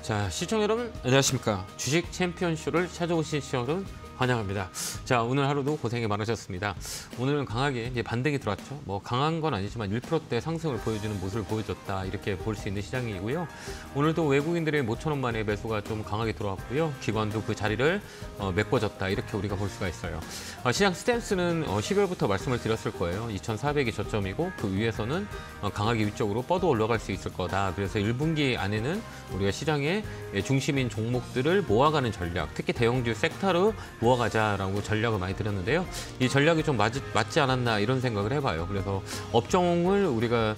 자, 시청자 여러분 안녕하십니까. 주식 챔피언쇼를 찾아오신 시청자 여러분 환영합니다. 자, 오늘 하루도 고생이 많으셨습니다. 오늘은 강하게 이제 반등이 들어왔죠. 뭐 강한 건 아니지만 1%대 상승을 보여주는 모습을 보여줬다, 이렇게 볼 수 있는 시장이고요. 오늘도 외국인들의 모처럼 만의 매수가 좀 강하게 들어왔고요. 기관도 그 자리를 메꿔줬다, 이렇게 우리가 볼 수가 있어요. 시장 스탠스는 12월부터 말씀을 드렸을 거예요. 2,400이 저점이고 그 위에서는 강하게 위쪽으로 뻗어 올라갈 수 있을 거다. 그래서 1분기 안에는 우리가 시장의 중심인 종목들을 모아가는 전략, 특히 대형주 섹터로 모아가자라고 전략을 많이 드렸는데요. 이 전략이 좀 맞지 않았나, 이런 생각을 해봐요. 그래서 업종을 우리가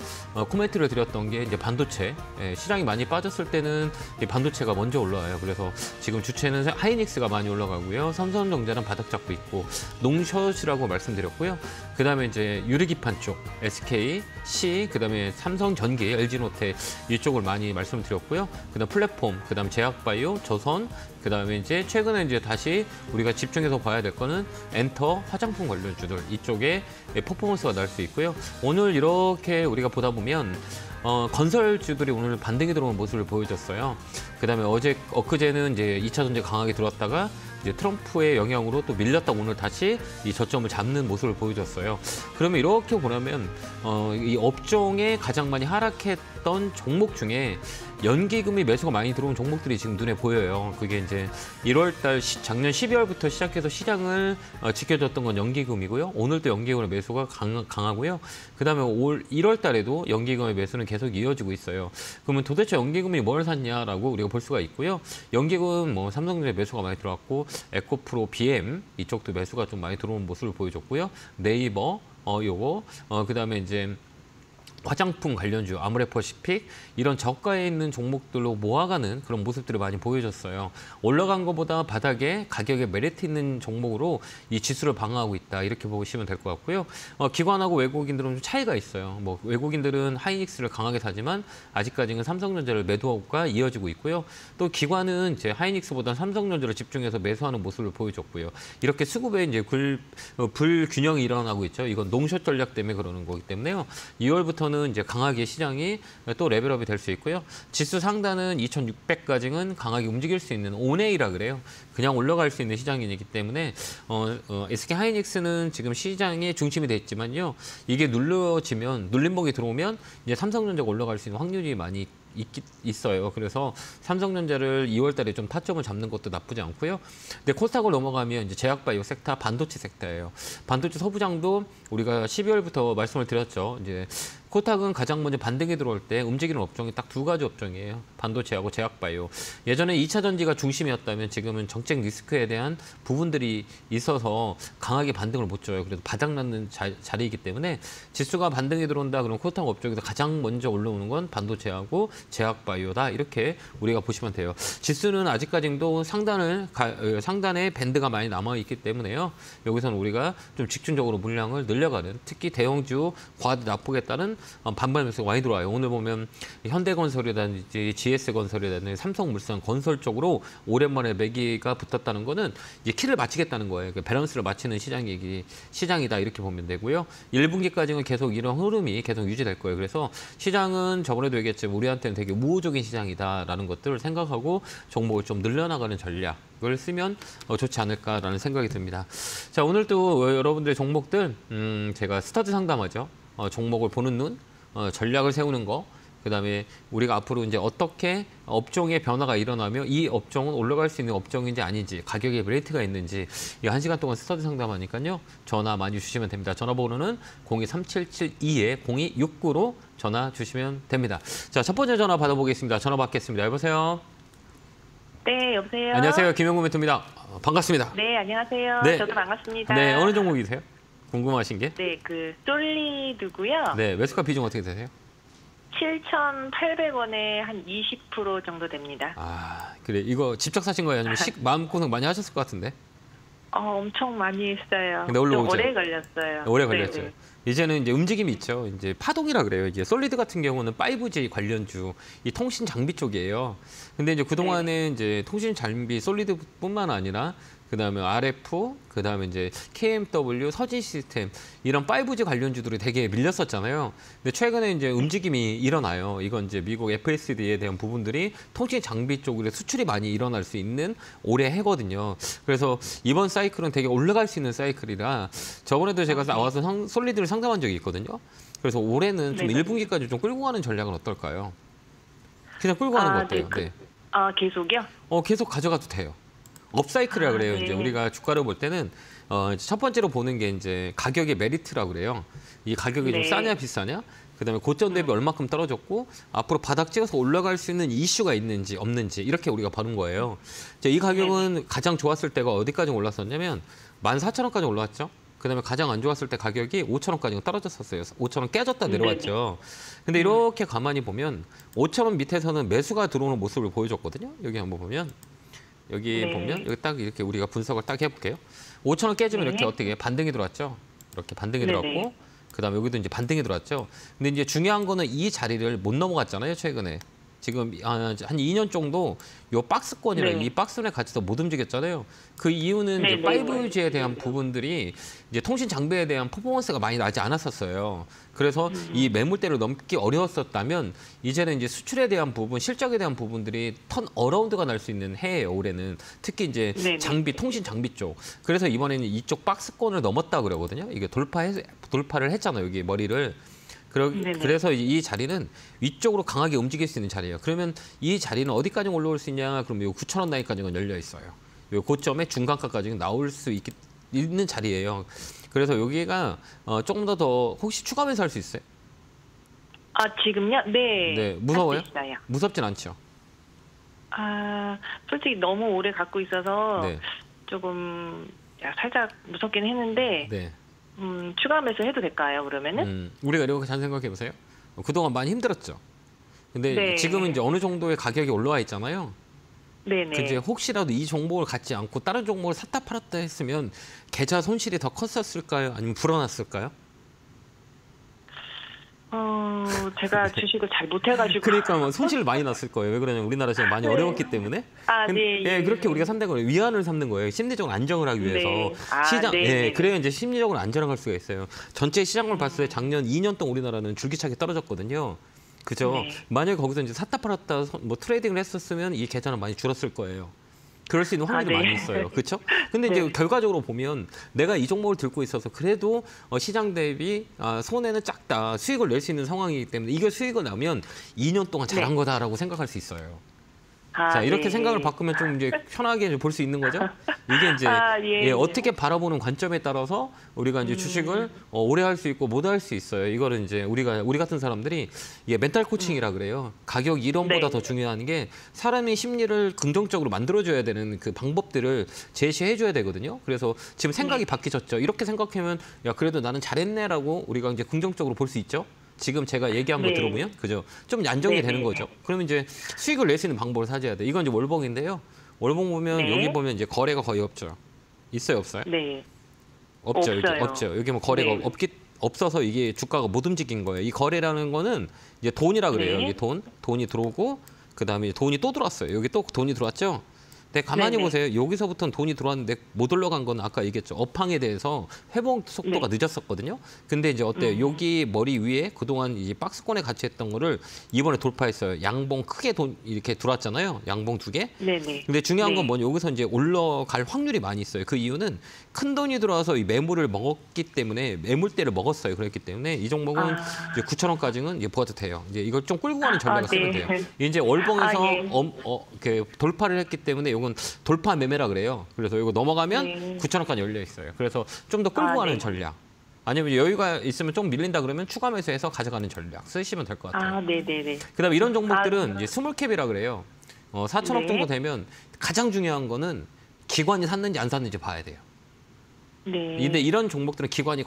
코멘트를 드렸던 게 이제 반도체, 시장이 많이 빠졌을 때는 반도체가 먼저 올라와요. 그래서 지금 주체는 하이닉스가 많이 올라가고요. 삼성전자는 바닥 잡고 있고, 농숏이라고 말씀드렸고요. 그다음에 이제 유리기판 쪽 SK, C, 그다음에 삼성전기, LG노텍 이쪽을 많이 말씀드렸고요. 그다음 플랫폼, 그다음 제약바이오, 조선, 그다음에 이제 최근에 이제 다시 우리가 집중해서 봐야 될 거는 엔터, 화장품 관련주들, 이쪽에 퍼포먼스가 날 수 있고요. 오늘 이렇게 우리가 보다 보면 건설주들이 오늘 반등이 들어오는 모습을 보여줬어요. 그다음에 엊그제는 이제 2차 전지 강하게 들어왔다가 이제 트럼프의 영향으로 또 밀렸다 오늘 다시 이 저점을 잡는 모습을 보여줬어요. 그러면 이렇게 보면 이 업종에 가장 많이 하락했던 종목 중에 연기금이 매수가 많이 들어온 종목들이 지금 눈에 보여요. 그게 이제 1월달 작년 12월부터 시작해서 시장을 지켜줬던 건 연기금이고요. 오늘도 연기금의 매수가 강하고요. 그다음에 올 1월달에도 연기금의 매수는 계속 이어지고 있어요. 그러면 도대체 연기금이 뭘 샀냐라고 우리가 볼 수가 있고요. 연기금 뭐 삼성전자 매수가 많이 들어왔고, 에코프로, BM 이쪽도 매수가 좀 많이 들어온 모습을 보여줬고요. 네이버 그다음에 이제 화장품 관련주, 아모레퍼시픽, 이런 저가에 있는 종목들로 모아가는 그런 모습들을 많이 보여줬어요. 올라간 것보다 바닥에 가격에 메리트 있는 종목으로 이 지수를 방어하고 있다, 이렇게 보시면 될 것 같고요. 기관하고 외국인들은 좀 차이가 있어요. 뭐 외국인들은 하이닉스를 강하게 사지만 아직까지는 삼성전자를 매도가 이어지고 있고요. 또 기관은 이제 하이닉스보다는 삼성전자를 집중해서 매수하는 모습을 보여줬고요. 이렇게 수급에 이제 불균형이 일어나고 있죠. 이건 농숏 전략 때문에 그러는 거기 때문에요. 2월부터는 이제 강하게 시장이 또 레벨업이 될 수 있고요. 지수 상단은 2,600까지는 강하게 움직일 수 있는 온에이라 그래요. 그냥 올라갈 수 있는 시장이기 때문에 SK 하이닉스는 지금 시장의 중심이 돼 있지만요. 이게 눌러지면, 눌림목이 들어오면 이제 삼성전자가 올라갈 수 있는 확률이 많이 있어요. 그래서 삼성전자를 2월 달에 좀 타점을 잡는 것도 나쁘지 않고요. 근데 코스닥을 넘어가면 이제 제약바이오 섹터, 반도체 섹터예요. 반도체 소부장도 우리가 12월부터 말씀을 드렸죠. 이제 코스닥은 가장 먼저 반등이 들어올 때 움직이는 업종이 딱 두 가지 업종이에요. 반도체하고 제약바이오. 예전에 2차 전지가 중심이었다면 지금은 정책 리스크에 대한 부분들이 있어서 강하게 반등을 못 줘요. 그래도 바닥나는 자리이기 때문에 지수가 반등이 들어온다 그러면 코스닥 업종에서 가장 먼저 올라오는 건 반도체하고 제약바이오다, 이렇게 우리가 보시면 돼요. 지수는 아직까지도 상단에 밴드가 많이 남아있기 때문에요. 여기서는 우리가 좀 집중적으로 물량을 늘려가는, 특히 대형주 과하게 납부겠다는 반발 매수가 많이 들어와요. 오늘 보면 현대건설이라든지 GS건설이라든지 삼성물산 건설 쪽으로 오랜만에 매기가 붙었다는 거는 이제 키를 맞추겠다는 거예요. 밸런스를 맞추는 시장이다, 이렇게 보면 되고요. 1분기까지는 계속 이런 흐름이 계속 유지될 거예요. 그래서 시장은 저번에도 얘기했지만 우리한테는 되게 우호적인 시장이다라는 것들을 생각하고 종목을 좀 늘려나가는 전략을 쓰면 좋지 않을까라는 생각이 듭니다. 자, 오늘 또 여러분들의 종목들 제가 스타드 상담하죠. 종목을 보는 눈, 전략을 세우는 거, 그다음에 우리가 앞으로 이제 어떻게 업종의 변화가 일어나며 이 업종은 올라갈 수 있는 업종인지 아닌지, 가격에 메리트가 있는지, 이 1시간 동안 스타드 상담하니까요. 전화 많이 주시면 됩니다. 전화번호는 023772-0269로 전화 주시면 됩니다. 자, 첫 번째 전화 받아보겠습니다. 전화 받겠습니다. 여보세요? 네, 여보세요? 안녕하세요. 김영구 멘토입니다. 반갑습니다. 네, 안녕하세요. 네. 저도 반갑습니다. 네, 어느 종목이세요? 궁금하신 게? 네, 솔리드고요. 네, 매수가 비중 어떻게 되세요? 7,800원에 한 20% 정도 됩니다. 아, 그래. 이거 직접 사신 거예요? 아니면 마음고생 많이 하셨을 것 같은데? 엄청 많이 했어요. 근데 좀 오래 걸렸어요. 오래 걸렸죠. 네네. 이제는 이제 움직임이 있죠. 이제 파동이라 그래요. 이제 솔리드 같은 경우는 5G 관련주, 이 통신 장비 쪽이에요. 근데 이제 그동안에 이제 통신 장비 솔리드뿐만 아니라 그다음에 RF, 그다음에 이제 KMW, 서진 시스템 이런 5G 관련주들이 되게 밀렸었잖아요. 근데 최근에 이제 움직임이 일어나요. 이건 이제 미국 FSD에 대한 부분들이 통신 장비 쪽으로 수출이 많이 일어날 수 있는 올해 해거든요. 그래서 이번 사이클은 되게 올라갈 수 있는 사이클이라 저번에도 제가 나와서 솔리드를 상담한 적이 있거든요. 그래서 올해는 좀 네네. 1분기까지 좀 끌고 가는 전략은 어떨까요? 그냥 끌고 가는 거 어때요? 네. 계속이요? 계속 가져가도 돼요. 업사이클이라 그래요. 네. 이제 우리가 주가를 볼 때는 이제 첫 번째로 보는 게 이제 가격의 메리트라고 그래요. 이 가격이 좀 네. 싸냐 비싸냐? 그다음에 고점 대비 얼마큼 떨어졌고 앞으로 바닥 찍어서 올라갈 수 있는 이슈가 있는지 없는지 이렇게 우리가 보는 거예요. 이제 이 가격은 가장 좋았을 때가 어디까지 올랐었냐면 14,000원까지 올라왔죠. 그다음에 가장 안 좋았을 때 가격이 5,000원까지 떨어졌었어요. 5,000원 깨졌다 내려왔죠. 근데 이렇게 가만히 보면 5,000원 밑에서는 매수가 들어오는 모습을 보여줬거든요. 여기 한번 보면 여기 네. 보면 여기 딱 이렇게 우리가 분석을 딱 해볼게요. 5,000원 깨지면 네. 이렇게 어떻게 반등이 들어왔죠. 이렇게 반등이 네네. 들어왔고 그다음에 여기도 이제 반등이 들어왔죠. 근데 이제 중요한 거는 이 자리를 못 넘어갔잖아요. 최근에. 지금 한 2년 정도 요 박스권이라 네. 이 박스권에 갇혀서 못 움직였잖아요. 그 이유는 네, 이제 네. 5G에 대한 부분들이 이제 통신 장비에 대한 퍼포먼스가 많이 나지 않았었어요. 그래서 이 매물대를 넘기 어려웠었다면 이제는 이제 수출에 대한 부분, 실적에 대한 부분들이 턴 어라운드가 날 수 있는 해예요. 올해는 특히 이제 네네. 장비, 통신 장비 쪽. 그래서 이번에는 이쪽 박스권을 넘었다 그러거든요. 이게 돌파를 했잖아요. 여기 머리를. 네네. 그래서 이 자리는 위쪽으로 강하게 움직일 수 있는 자리예요. 그러면 이 자리는 어디까지 올라올 수 있냐? 그럼 요 9,000원 라인까지는 열려 있어요. 요 고점의 중간가까지 나올 수 있는 자리예요. 그래서 여기가 조금 더 혹시 추가 매수할 수 있어요? 지금요? 네. 네, 무서워요? 할수 있어요. 무섭진 않죠. 솔직히 너무 오래 갖고 있어서 네, 조금 살짝 무섭긴 했는데 네. 추가 매수 해도 될까요? 그러면은? 우리가 이렇게 잘 생각해 보세요. 그동안 많이 힘들었죠. 근데 네. 지금은 이제 어느 정도의 가격이 올라와 있잖아요. 네네. 이제 혹시라도 이 종목을 갖지 않고 다른 종목을 샀다 팔았다 했으면 계좌 손실이 더 컸었을까요? 아니면 불어났을까요? 제가 주식을 잘 못해가지고. 그러니까 뭐 손실을 많이 났을 거예요. 왜 그러냐면 우리나라 지금 많이 네. 어려웠기 때문에. 네. 예, 그렇게 우리가 산다는 거예요. 위안을 삼는 거예요. 심리적으로 안정을 하기 위해서. 네. 시장, 네, 예, 네. 그래야 이제 심리적으로 안정을 할 수가 있어요. 전체 시장을 봤을 때 작년 2년 동안 우리나라는 줄기차게 떨어졌거든요. 그죠? 네. 만약에 거기서 이제 샀다 팔았다 뭐 트레이딩을 했었으면 이 계좌는 많이 줄었을 거예요. 그럴 수 있는 확률이 네. 많이 있어요. 그렇죠? 근데 이제 네. 결과적으로 보면 내가 이 종목을 들고 있어서 그래도 시장 대비 손해는 작다. 수익을 낼 수 있는 상황이기 때문에 이걸 수익을 나면 2년 동안 잘한 네. 거다라고 생각할 수 있어요. 자, 이렇게 네. 생각을 바꾸면 좀 이제 편하게 볼 수 있는 거죠. 이게 이제 예. 어떻게 바라보는 관점에 따라서 우리가 이제 주식을 오래 할 수 있고 못 할 수 있어요. 이거는 이제 우리 같은 사람들이 이게 멘탈 코칭이라 그래요. 가격 이론보다 네. 더 중요한 게 사람의 심리를 긍정적으로 만들어줘야 되는 그 방법들을 제시해줘야 되거든요. 그래서 지금 생각이 바뀌셨죠. 이렇게 생각하면 야 그래도 나는 잘했네라고 우리가 이제 긍정적으로 볼 수 있죠. 지금 제가 얘기한 거 네. 들어보면 그죠? 좀 안정이 네, 되는 네. 거죠. 그러면 이제 수익을 낼 수 있는 방법을 찾아야 돼. 이건 이제 월봉인데요. 월봉 보면 네. 여기 보면 이제 거래가 거의 없죠. 있어요, 없어요? 네. 없죠. 여기 없어요. 없죠. 여기 뭐 거래가 네. 없어서 이게 주가가 못 움직인 거예요. 이 거래라는 거는 이제 돈이라 그래요. 네. 여기 돈이 들어오고 그다음에 돈이 또 들어왔어요. 여기 또 돈이 들어왔죠. 근데 가만히 네네. 보세요. 여기서부터는 돈이 들어왔는데 못 올라간 건 아까 얘기했죠. 업황에 대해서 회복 속도가 네. 늦었었거든요. 근데 이제 어때요? 여기 머리 위에 그동안 이 박스권에 같이 했던 거를 이번에 돌파했어요. 양봉 크게 이렇게 들어왔잖아요. 양봉 2개. 네네. 근데 중요한 네. 건 뭐냐? 여기서 이제 올라갈 확률이 많이 있어요. 그 이유는 큰 돈이 들어와서 이 매물을 먹었기 때문에 매물대를 먹었어요. 그렇기 때문에 이 종목은 이제 9,000원까지는 이제 부과도 돼요. 이제 이걸 좀 끌고 가는 전략을 쓰면 네. 돼요. 이제 월봉에서 예. 이렇게 돌파를 했기 때문에 이건 돌파 매매라 그래요. 그래서 이거 넘어가면 네. 9,000원까지 열려 있어요. 그래서 좀 더 끌고 가는 네. 전략. 아니면 여유가 있으면 좀 밀린다 그러면 추가 매수해서 가져가는 전략 쓰시면 될 것 같아요. 네네네. 그다음에 이런 종목들은 이제 스몰캡이라 그래요. 4,000억 네. 정도 되면 가장 중요한 거는 기관이 샀는지 안 샀는지 봐야 돼요. 네. 근데 이런 종목들은 기관이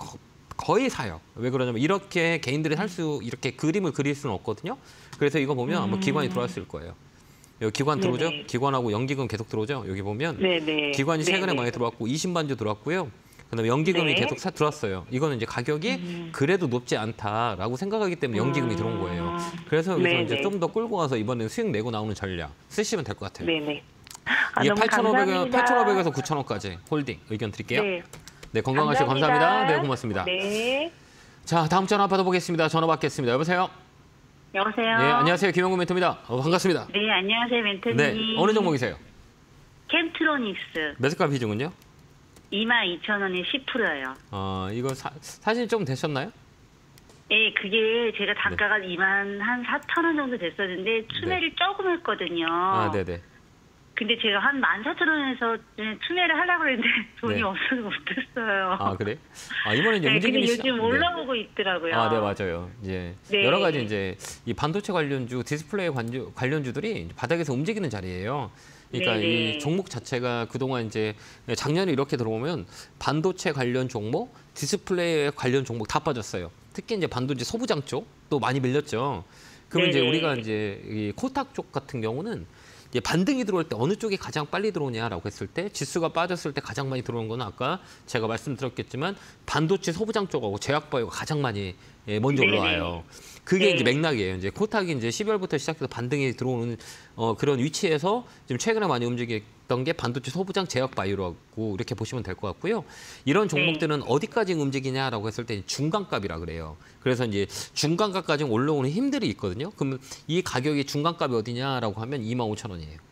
거의 사요. 왜 그러냐면 이렇게 개인들이 이렇게 그림을 그릴 수는 없거든요. 그래서 이거 보면 아마 기관이 들어왔을 거예요. 여기 기관 들어오죠? 네네. 기관하고 연기금 계속 들어오죠? 여기 보면 네네. 기관이 최근에 네네. 많이 들어왔고 20만주 들어왔고요. 그다음에 연기금이 네. 계속 들어왔어요. 이거는 이제 가격이 그래도 높지 않다라고 생각하기 때문에 연기금이 들어온 거예요. 그래서 여기서 네네. 이제 좀 더 끌고 와서 이번에 수익 내고 나오는 전략 쓰시면 될 것 같아요. 네네. 이게 너무 8,500원, 감사합니다. 8,500에서 9,000원까지 홀딩 의견 드릴게요. 네. 네, 건강하시고 감사합니다. 네, 고맙습니다. 네. 자, 다음 전화 받아보겠습니다. 전화 받겠습니다. 여보세요? 여보세요. 네, 안녕하세요. 김영구 멘토입니다. 반갑습니다. 네, 안녕하세요, 멘토님. 네, 어느 종목이세요? 캠트로닉스 매수가 비중은요? 22,000원에 10%예요. 이거 사실 좀 되셨나요? 네, 그게 제가 단가가 24,000원 정도 됐었는데 추매를 조금 했거든요. 네네. 근데 제가 한 14,000원에서 추매를 하려고 했는데 돈이 네. 없어서 못했어요. 그래? 이번에 이제 네, 근데 움직임이 요즘 올라오고 있더라고요. 네, 맞아요. 이제 네. 여러 가지 이제 이 반도체 관련주, 디스플레이 관련주들이 바닥에서 움직이는 자리예요. 그러니까 네네. 이 종목 자체가 그동안 이제 작년에 이렇게 들어오면 반도체 관련 종목, 디스플레이 관련 종목 다 빠졌어요. 특히 이제 반도체 소부장 쪽도 많이 밀렸죠. 그러면 이제 네네. 우리가 이제 이 코탁 쪽 같은 경우는 이제 반등이 들어올 때 어느 쪽이 가장 빨리 들어오냐라고 했을 때 지수가 빠졌을 때 가장 많이 들어오는 건 아까 제가 말씀드렸겠지만 반도체 소부장 쪽하고 제약바이오가 가장 많이 먼저 네네. 올라와요. 그게 네. 이제 맥락이에요. 이제 코탁이 이제 12월부터 시작해서 반등이 들어오는 그런 위치에서 지금 최근에 많이 움직였던 게 반도체 소부장 제약바이오라고 이렇게 보시면 될 것 같고요. 이런 종목들은 어디까지 움직이냐라고 했을 때 중간값이라 그래요. 그래서 이제 중간값까지 올라오는 힘들이 있거든요. 그러면 이 가격이 중간값이 어디냐라고 하면 25,000원이에요.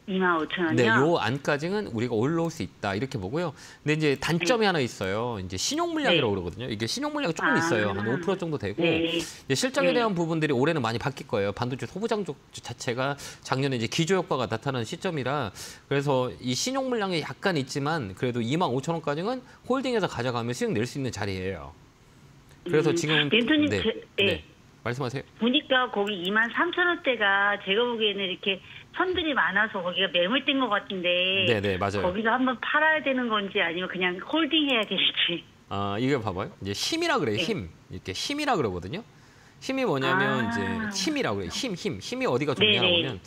25,000원이요? 네, 요 안까지는 우리가 올라올 수 있다 이렇게 보고요. 근데 이제 단점이 하나 있어요. 이제 신용 물량이라고 그러거든요. 이게 신용 물량이 조금 있어요. 한 5% 정도 되고 네. 이제 실적에 대한 부분들이 올해는 많이 바뀔 거예요. 반도체 소부장 쪽 자체가 작년에 이제 기저 효과가 나타나는 시점이라 그래서 이 신용 물량이 약간 있지만 그래도 25,000원까지는 홀딩해서 가져가면 수익 낼 수 있는 자리예요. 그래서 지금 멘토님, 네. 말씀하세요. 보니까 거기 23,000원대가 제가 보기에는 이렇게 선들이 많아서 거기가 매물된 것 같은데 네, 맞아요. 거기서 한번 팔아야 되는 건지 아니면 그냥 홀딩해야 될지. 이거 봐봐요. 이제 힘이라 그래요. 힘. 이렇게 힘이라 그러거든요. 힘이 뭐냐면 이제 힘이라고 그래요. 힘이 어디가 좋냐고 네네. 하면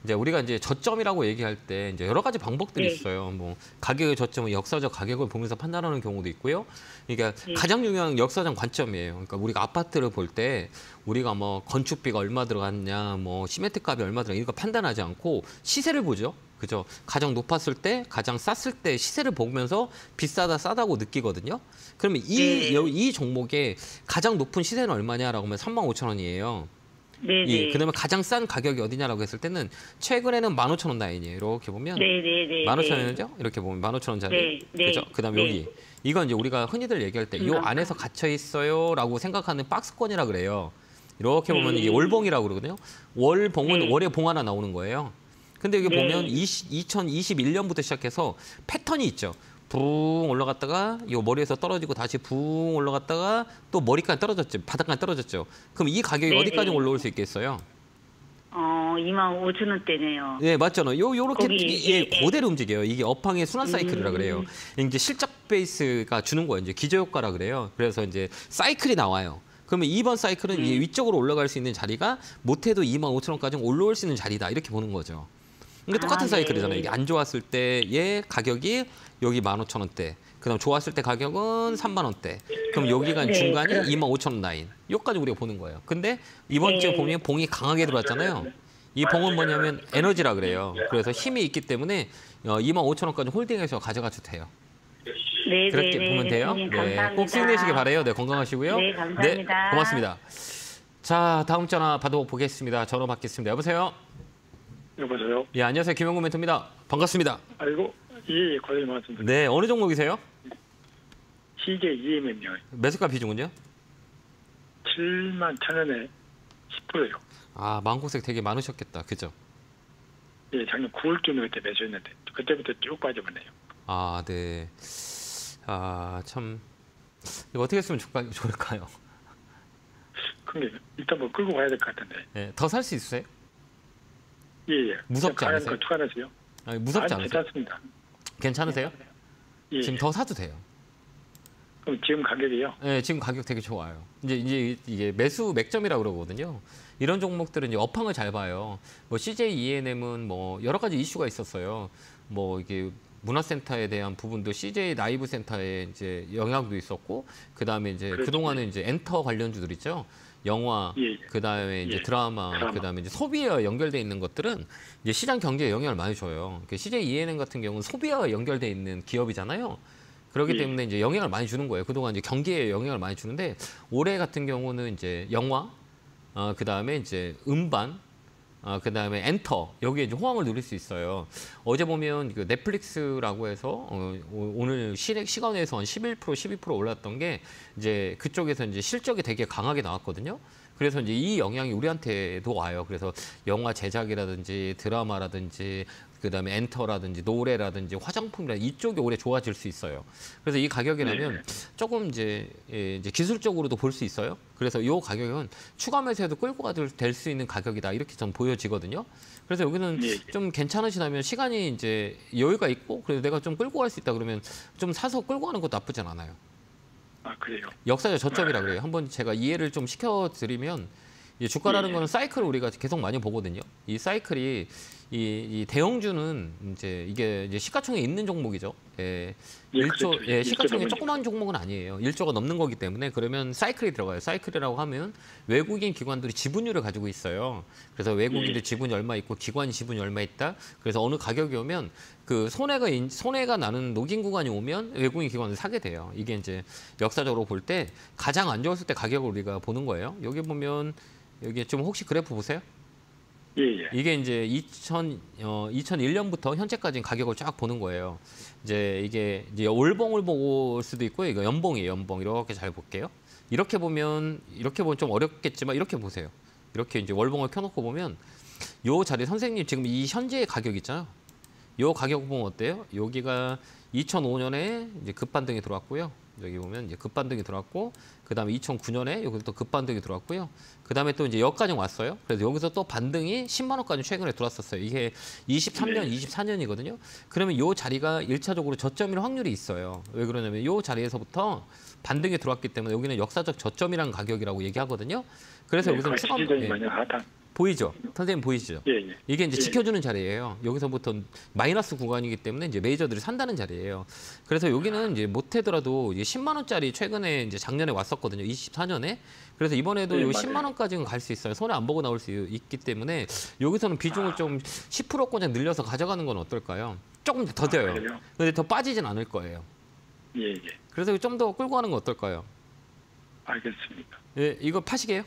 이제 우리가 이제 저점이라고 얘기할 때 이제 여러 가지 방법들이 네. 있어요. 뭐 가격의 저점은 역사적 가격을 보면서 판단하는 경우도 있고요. 그러니까 가장 중요한 역사적 관점이에요. 그러니까 우리가 아파트를 볼 때 우리가 뭐 건축비가 얼마 들어갔냐, 뭐 시멘트 값이 얼마 들어갔냐 이거 판단하지 않고 시세를 보죠. 그죠? 가장 높았을 때, 가장 쌌을 때 시세를 보면서 비싸다, 싸다고 느끼거든요. 그러면 이 종목의 가장 높은 시세는 얼마냐라고 하면 35,000원이에요. 네네. 그다음에 가장 싼 가격이 어디냐라고 했을 때는 최근에는 15,000원 라인이에요. 이렇게 보면 네네네. 15,000원이죠. 이렇게 보면 15,000원짜리. 네, 네, 그죠? 그다음에 네. 여기 이건 이제 우리가 흔히들 얘기할 때 이 안에서 갇혀 있어요라고 생각하는 박스권이라 그래요. 이렇게 보면 이게 월봉이라고 그러거든요. 월봉은 네. 월에 봉 하나 나오는 거예요. 근데 여기 네. 보면 2021년부터 시작해서 패턴이 있죠. 붕 올라갔다가 이 머리에서 떨어지고 다시 붕 올라갔다가 또 머리까지 떨어졌죠. 바닥까지 떨어졌죠. 그럼 이 가격이 네, 어디까지 네. 올라올 수 있겠어요? 25,000원대네요. 네, 맞잖아요. 요렇게 거기, 그대로 움직여요. 이게 업황의 순환 사이클이라 그래요. 이제 실적 베이스가 주는 거예요. 이제 기저 효과라 그래요. 그래서 이제 사이클이 나와요. 그러면 이번 사이클은 이 위쪽으로 올라갈 수 있는 자리가 못해도 25,000원까지 올라올 수 있는 자리다. 이렇게 보는 거죠. 이게 똑같은 사이클이잖아요. 이게 안 좋았을 때의 가격이 여기 15,000원대. 그다음 좋았을 때 가격은 3만 원대. 그럼 여기가 네. 중간이 25,000원 라인. 여기까지 우리가 보는 거예요. 근데 이번 주에 보면 봉이 강하게 들어왔잖아요. 이 봉은 뭐냐면 에너지라 그래요. 그래서 힘이 있기 때문에 25,000원까지 홀딩해서 가져가도 돼요. 네, 그렇게 네, 보면 네, 돼요. 대표님, 네, 감사합니다. 꼭 수익 내시기 바라요. 네, 건강하시고요. 네, 감사합니다. 네, 고맙습니다. 자, 다음 전화 받아보겠습니다. 전화 받겠습니다. 여보세요? 여보세요. 예, 안녕하세요. 김영구 멘토입니다. 반갑습니다. 아이고, 예, 고생이 많습니다. 네, 어느 종목이세요? CJ EMM요. 매수가 비중은요? 71,000원에 10%요. 마음고생 되게 많으셨겠다. 그죠? 예, 작년 9월쯤에 그때 매수했는데 그때부터 쭉 빠져버네요. 네. 참 이거 어떻게 했으면 좋을까요? 근데 일단 뭐 끌고 가야 될 것 같은데. 네, 더 살 수 있으세요? 예, 예. 무섭지 않으세요? 투자하세요? 무섭지 않으세요? 괜찮습니다. 괜찮으세요? 예. 지금 더 사도 돼요. 그럼 지금 가격이요? 네, 지금 가격 되게 좋아요. 이제 이게 매수 맥점이라고 그러거든요. 이런 종목들은 이제 업황을 잘 봐요. 뭐 CJ ENM은 뭐 여러 가지 이슈가 있었어요. 뭐 이게 문화센터에 대한 부분도 CJ 라이브 센터에 이제 영향도 있었고, 그 다음에 이제 그렇죠. 그동안은 이제 엔터 관련주들 있죠. 영화, 예, 예. 그다음에 이제 예. 드라마, 드라마. 그다음에 이제 소비와 연결돼 있는 것들은 이제 시장 경제에 영향을 많이 줘요. CJ ENM 같은 경우는 소비와 연결돼 있는 기업이잖아요. 그렇기 예. 때문에 이제 영향을 많이 주는 거예요. 그동안 이제 경기에 영향을 많이 주는데 올해 같은 경우는 이제 영화, 그다음에 이제 음반, 그다음에 엔터 여기에 이제 호황을 누릴 수 있어요. 어제 보면 그 넷플릭스라고 해서 오늘 시간에서 한 11%, 12% 올랐던 게 이제 그쪽에서 이제 실적이 되게 강하게 나왔거든요. 그래서 이제 이 영향이 우리한테도 와요. 그래서 영화 제작이라든지 드라마라든지 그다음에 엔터라든지 노래라든지 화장품이라든지 이쪽이 올해 좋아질 수 있어요. 그래서 이 가격이라면 조금 이제 기술적으로도 볼 수 있어요. 그래서 이 가격은 추가 매수해도 끌고 될 수 있는 가격이다 이렇게 전 보여지거든요. 그래서 여기는 좀 괜찮으시다면 시간이 이제 여유가 있고 그래서 내가 좀 끌고 갈 수 있다 그러면 좀 사서 끌고 가는 것도 나쁘진 않아요. 아, 그래요? 역사적 저점이라 그래요. 한번 제가 이해를 좀 시켜드리면 이 주가라는 거는 사이클을 우리가 계속 많이 보거든요. 이 사이클이 이 대형주는 이게 이제 시가총액 있는 종목이죠. 예. 예, 1조, 그렇죠. 예, 시가총액 1조 조그만 종목은 아니에요. 1조가 넘는 거기 때문에 그러면 사이클이 들어가요. 사이클이라고 하면 외국인 기관들이 지분율을 가지고 있어요. 그래서 외국인들 지분이 얼마 있고 기관이 지분이 얼마 있다. 그래서 어느 가격이 오면 그 손해가 나는 녹인 구간이 오면 외국인 기관을 사게 돼요. 이게 이제 역사적으로 볼 때 가장 안 좋았을 때 가격을 우리가 보는 거예요. 여기 보면 여기 좀 혹시 그래프 보세요? 예, 예. 이게 이제 2001년부터 현재까지 가격을 쫙 보는 거예요. 이게 이제 월봉을 볼 수도 있고요. 이거 연봉이에요, 연봉. 이렇게 잘 볼게요. 이렇게 보면 좀 어렵겠지만 이렇게 보세요. 이렇게 이제 월봉을 켜놓고 보면 요 자리 선생님 지금 이 현재의 가격 있잖아요. 요 가격 보면 어때요? 여기가 2005년에 이제 급반등이 들어왔고요. 여기 보면 이제 급반등이 들어왔고, 그 다음에 2009년에 여기서 또 급반등이 들어왔고요. 그 다음에 또 이제 여기까지 왔어요. 그래서 여기서 또 반등이 10만 원까지 최근에 들어왔었어요. 이게 23년, 24년이거든요. 그러면 요 자리가 1차적으로 저점일 확률이 있어요. 왜 그러냐면 요 자리에서부터 반등이 들어왔기 때문에 여기는 역사적 저점이라는 가격이라고 얘기하거든요. 그래서 여기서 추가 시즌이 하단. 보이죠? 선생님 보이시죠? 예, 예. 이게 이제 예. 지켜주는 자리예요. 여기서부터 마이너스 구간이기 때문에 이제 메이저들이 산다는 자리예요. 그래서 여기는 이제 못하더라도 이제 10만 원짜리 최근에 이제 작년에 왔었거든요. 24년에. 그래서 이번에도 네, 요 맞아요. 10만 원까지는 갈 수 있어요. 손해 안 보고 나올 수 있기 때문에 여기서는 비중을 좀 10%꼴 늘려서 가져가는 건 어떨까요? 조금 더 돼요. 그래요? 근데 더 빠지진 않을 거예요. 예, 예. 그래서 좀 더 끌고 가는 건 어떨까요? 알겠습니다. 예, 이거 파시게요?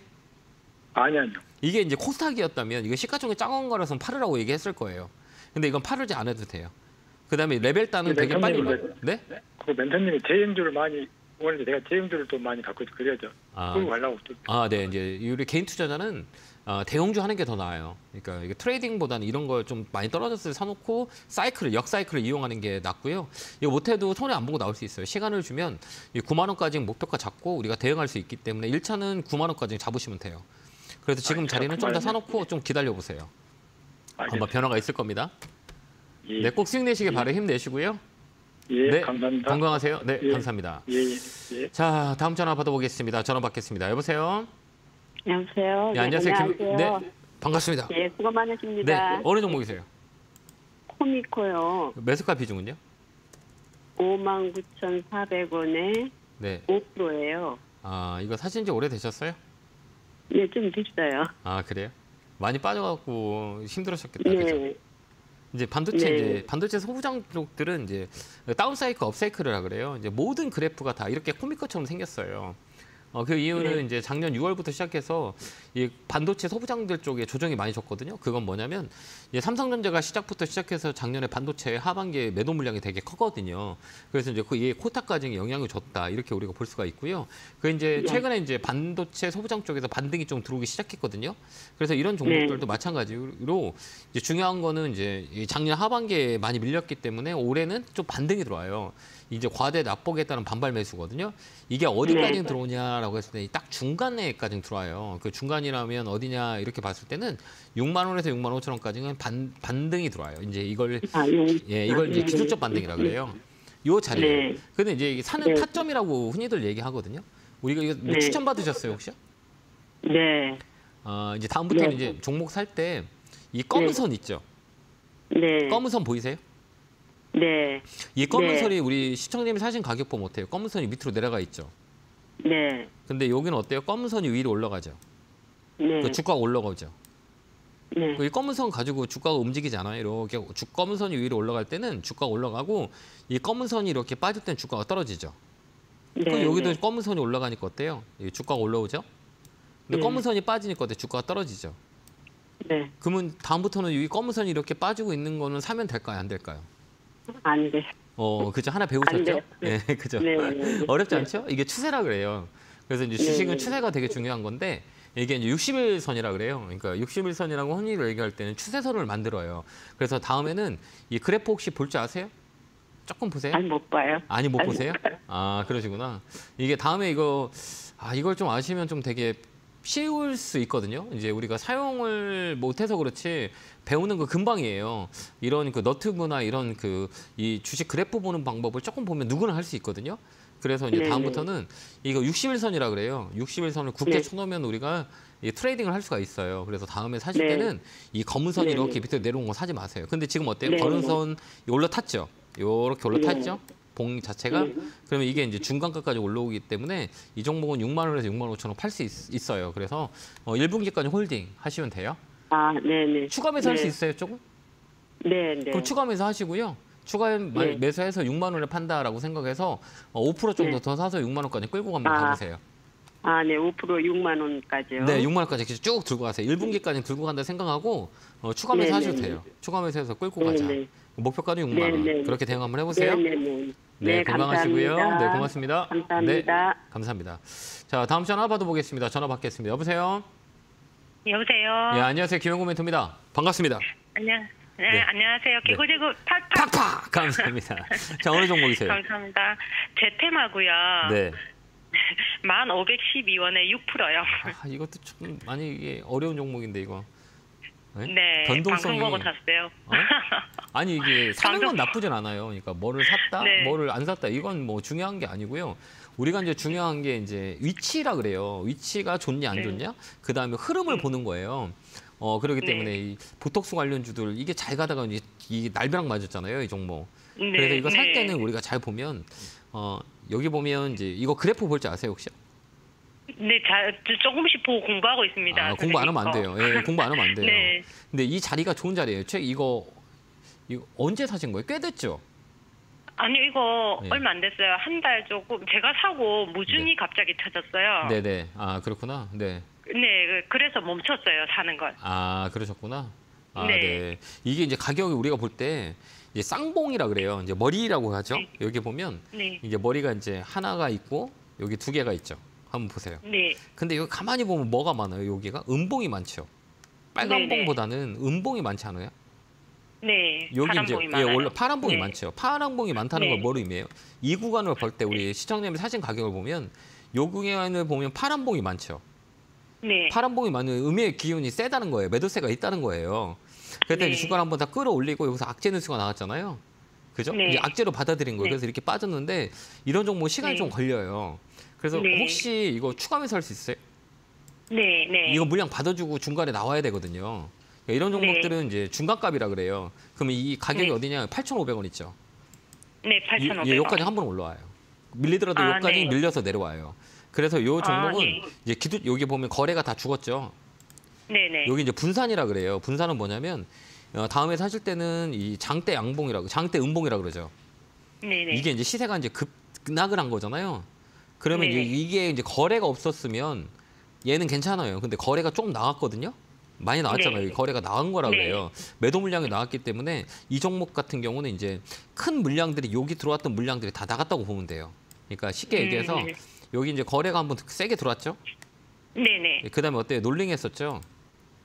아니요. 이게 이제 코스닥이었다면 이거 시가총액 작은 거라서 팔으라고 얘기했을 거예요. 근데 이건 팔지 안 해도 돼요. 그다음에 레벨 따는 네, 되게 빨리 멘토님은 올라. 네? 그 멘토님이 제형주를 많이 오는데 내가 제형주를 또 많이 갖고 있어 그래야죠. 끌고 가려고 또. 네. 이제 우리 개인 투자자는 대형주 하는 게 더 나아요. 그러니까 이게 트레이딩보다는 이런 걸 좀 많이 떨어졌을 때 사놓고 역사이클을 이용하는 게 낫고요. 이거 못해도 손해 안 보고 나올 수 있어요. 시간을 주면 9만 원까지 목표가 잡고 우리가 대응할 수 있기 때문에 1차는 9만 원까지 잡으시면 돼요. 그래서 지금 자리는 좀 더 사놓고 좀 기다려 보세요. 한번 변화가 있을 겁니다. 예. 네, 꼭 수익 내시길 바래 힘내시고요. 예, 네, 감사합니다. 건강하세요. 네, 예. 감사합니다. 예, 예, 예. 자, 다음 전화 받아보겠습니다. 전화 받겠습니다. 여보세요. 여보세요. 네, 안녕하세요. 안녕하세요. 네, 반갑습니다. 예, 수고 많으십니다. 네, 어느 종목이세요? 코미코요. 매수가 비중은요? 59,400원에 네. 5%예요. 이거 사신 지 오래 되셨어요? 네, 좀 됐어요. 그래요? 많이 빠져갖고 힘들으셨겠다. 그죠? 네. 이제 반도체 네. 이제 반도체 소부장 쪽들은 이제 다운 사이클, 업 사이클이라 그래요. 이제 모든 그래프가 다 이렇게 코미커처럼 생겼어요. 그 이유는 네. 이제 작년 6월부터 시작해서 이 반도체 소부장들 쪽에 조정이 많이 졌거든요. 그건 뭐냐면 이제 삼성전자가 시작부터 시작해서 작년에 반도체 하반기에 매도 물량이 되게 컸거든요. 그래서 이제 이게 코타까지 영향을 줬다 이렇게 우리가 볼 수가 있고요. 그 이제 네. 최근에 이제 반도체 소부장 쪽에서 반등이 좀 들어오기 시작했거든요. 그래서 이런 종목들도 마찬가지로 이제 중요한 거는 이제 이 작년 하반기에 많이 밀렸기 때문에 올해는 좀 반등이 들어와요. 이제 과대 낙폭에 따른 반발 매수거든요. 이게 어디까지 네. 들어오냐라고 했을 때 딱 중간에까지 들어와요. 그 중간이라면 어디냐 이렇게 봤을 때는 6만 원에서 6만 5천 원까지는 반등이 들어와요. 이제 이걸 이걸 이제 기술적 반등이라 그래요. 요 자리에. 네. 근데 이제 이게 사는 네. 타점이라고 흔히들 얘기하거든요. 우리가 이거 뭐 네. 추천 받으셨어요 혹시? 네. 이제 다음부터는 네. 이제 종목 살 때 이 검은 선 있죠. 네. 검은 선 보이세요? 네. 이 검은 네. 선이 우리 시청자님이 사신 가격 보면 어때요? 검은 선이 밑으로 내려가 있죠. 네. 근데 여기는 어때요? 검은 선이 위로 올라가죠. 네. 그 주가가 올라가죠. 네. 이 검은 선 가지고 주가가 움직이지 않아요. 이렇게 검은 선이 위로 올라갈 때는 주가가 올라가고 이 검은 선이 이렇게 빠질 때는 주가가 떨어지죠. 네. 그럼 여기도 네. 검은 선이 올라가니까 어때요? 이 주가가 올라오죠? 근데 네. 검은 선이 빠지니까 어때? 주가가 떨어지죠. 네. 그러면 다음부터는 이 검은 선이 이렇게 빠지고 있는 거는 사면 될까요? 안 될까요? 안 돼. 그죠? 하나 안 배우셨죠? 돼요. 네, 그죠? 네. 네. 어렵지 않죠? 이게 추세라 그래요. 그래서 이제 주식은 네. 추세가 되게 중요한 건데 이게 이제 60일선이라 그래요. 그러니까 60일선이라고 흔히 얘기할 때는 추세선을 만들어요. 그래서 다음에는 이 그래프 혹시 볼 줄 아세요? 조금 보세요. 잘 못 봐요. 아니 못 잘 보세요? 못 봐요. 아 그러시구나. 이게 다음에 이걸 좀 아시면 좀 되게 쉬울 수 있거든요. 이제 우리가 사용을 못해서 그렇지 배우는 거 금방이에요. 이런 그 너튜브나 이런 이 주식 그래프 보는 방법을 조금 보면 누구나 할 수 있거든요. 그래서 이제 네네. 다음부터는 이거 60일선이라 그래요. 60일선을 굳게 네. 쳐놓으면 우리가 이 트레이딩을 할 수가 있어요. 그래서 다음에 사실 네. 때는 이 검은 선이 네네. 이렇게 밑으로 내려온 거 사지 마세요. 근데 지금 어때요? 네네. 검은 선 올라탔죠? 요렇게 올라탔죠? 봉 자체가? 네. 그러면 이게 이제 중간가까지 올라오기 때문에 이 종목은 6만 원에서 6만 5천 원 팔 수 있어요. 그래서 1분기까지 홀딩 하시면 돼요. 아, 네네. 추가 매수 할 수 네. 있어요, 조금? 네, 네. 그럼 추가 매수 하시고요. 추가 네. 매수해서 6만 원에 판다라고 생각해서 5% 정도 네. 더 사서 6만 원까지 끌고 가면 가보세요. 아, 네. 5% 6만 원까지요. 네, 6만 원까지 쭉 들고 가세요. 1분기까지 들고 간다 생각하고 추가 매수 네, 하셔도 네, 돼요. 추가 매수해서 끌고 네, 가자. 네. 목표가는 6만 네, 원. 네. 그렇게 대응 한번 해보세요. 네, 네, 네. 네, 네, 건강하시고요. 감사합니다. 네, 고맙습니다. 감사합니다. 네, 감사합니다. 자, 다음 전화 받아보겠습니다. 전화 받겠습니다. 여보세요? 여보세요. 예, 안녕하세요. 김영구 멘토입니다. 반갑습니다. 네. 안녕하세요. 네. 개구지구 팍팍. 팍팍! 감사합니다. 자, 어느 종목이세요? 감사합니다. 제테마고요. 네. 1,512원에 6%요. 아, 이것도 좀 많이 이게 어려운 종목인데 이거. 네. 변동성이 방송 보고 샀어요. 아니 이게 사는 건 방송- 나쁘진 않아요. 그러니까 뭐를 샀다, 네. 뭐를 안 샀다 이건 뭐 중요한 게 아니고요. 우리가 이제 중요한 게 이제 위치라 그래요. 위치가 좋냐 안 네. 좋냐. 그 다음에 흐름을 보는 거예요. 그렇기 네. 때문에 이 보톡스 관련주들 이게 잘 가다가 이제 이 날벼락 맞았잖아요. 이 종목. 네. 그래서 이거 살 네. 때는 우리가 잘 보면 여기 보면 이제 이거 그래프 볼 줄 아세요 혹시? 네, 조금씩 보고 공부하고 있습니다. 아, 공부 안 하면 안 돼요. 예, 공부 안 하면 안 돼요. 네. 근데 이 자리가 좋은 자리예요. 이거 언제 사신 거예요? 꽤 됐죠? 아니요, 이거 네. 얼마 안 됐어요. 한 달 조금. 제가 사고 무준이 네. 갑자기 터졌어요. 네네. 아, 그렇구나. 네. 네, 그래서 멈췄어요, 사는 걸. 아, 그러셨구나. 아, 네. 네. 이게 이제 가격이 우리가 볼 때 이제 쌍봉이라 그래요. 이제 머리라고 하죠. 네. 여기 보면 네. 이제 머리가 이제 하나가 있고 여기 두 개가 있죠. 한번 보세요. 네. 근데 여기 가만히 보면 뭐가 많아요? 여기가 음봉이 많죠. 빨간 네네. 봉보다는 음봉이 많지 않아요? 네. 여기 파란 이제 봉이 많아요. 원래 파란 봉이 네. 많죠. 파란 봉이 많다는 네. 걸 뭐로 의미해요? 이 구간을 볼 때 우리 시청자님이 사신 가격을 보면 이 구간을 보면 파란 봉이 많죠. 네. 파란 봉이 많은 의미의 기운이 세다는 거예요. 매도세가 있다는 거예요. 그때 네. 이제 주가를 한번 다 끌어올리고 여기서 악재 뉴스가 나왔잖아요. 그죠? 네. 이제 악재로 받아들인 거예요. 네. 그래서 이렇게 빠졌는데 이런 종목 시간이 네. 좀 걸려요. 그래서 네. 혹시 이거 추가 매수 할 수 있어요? 네. 네. 이거 물량 받아주고 중간에 나와야 되거든요. 그러니까 이런 종목들은 이제 중간값이라 그래요. 그러면 이 가격이 네. 어디냐? 8,500원 있죠. 네, 8,500원. 여기까지 한 번 올라와요. 밀리더라도 아, 여기까지 네. 밀려서 내려와요. 그래서 이 종목은 네. 이제 여기 보면 거래가 다 죽었죠. 네네. 여기 이제 분산이라 그래요. 분산은 뭐냐면 다음에 사실 때는 이 장대 양봉이라고, 장대 음봉이라 그러죠. 네네. 이게 이제 시세가 이제 급락을 한 거잖아요. 그러면 네네. 이게 이제 거래가 없었으면 얘는 괜찮아요. 근데 거래가 조금 나왔거든요. 많이 나왔잖아요. 네. 거래가 나온 거라 네. 그래요. 매도 물량이 나왔기 때문에 이 종목 같은 경우는 이제 큰 물량들이 여기 들어왔던 물량들이 다 나갔다고 보면 돼요. 그러니까 쉽게 얘기해서 네. 여기 이제 거래가 한번 세게 들어왔죠. 네네. 그다음에 어때요? 놀링했었죠.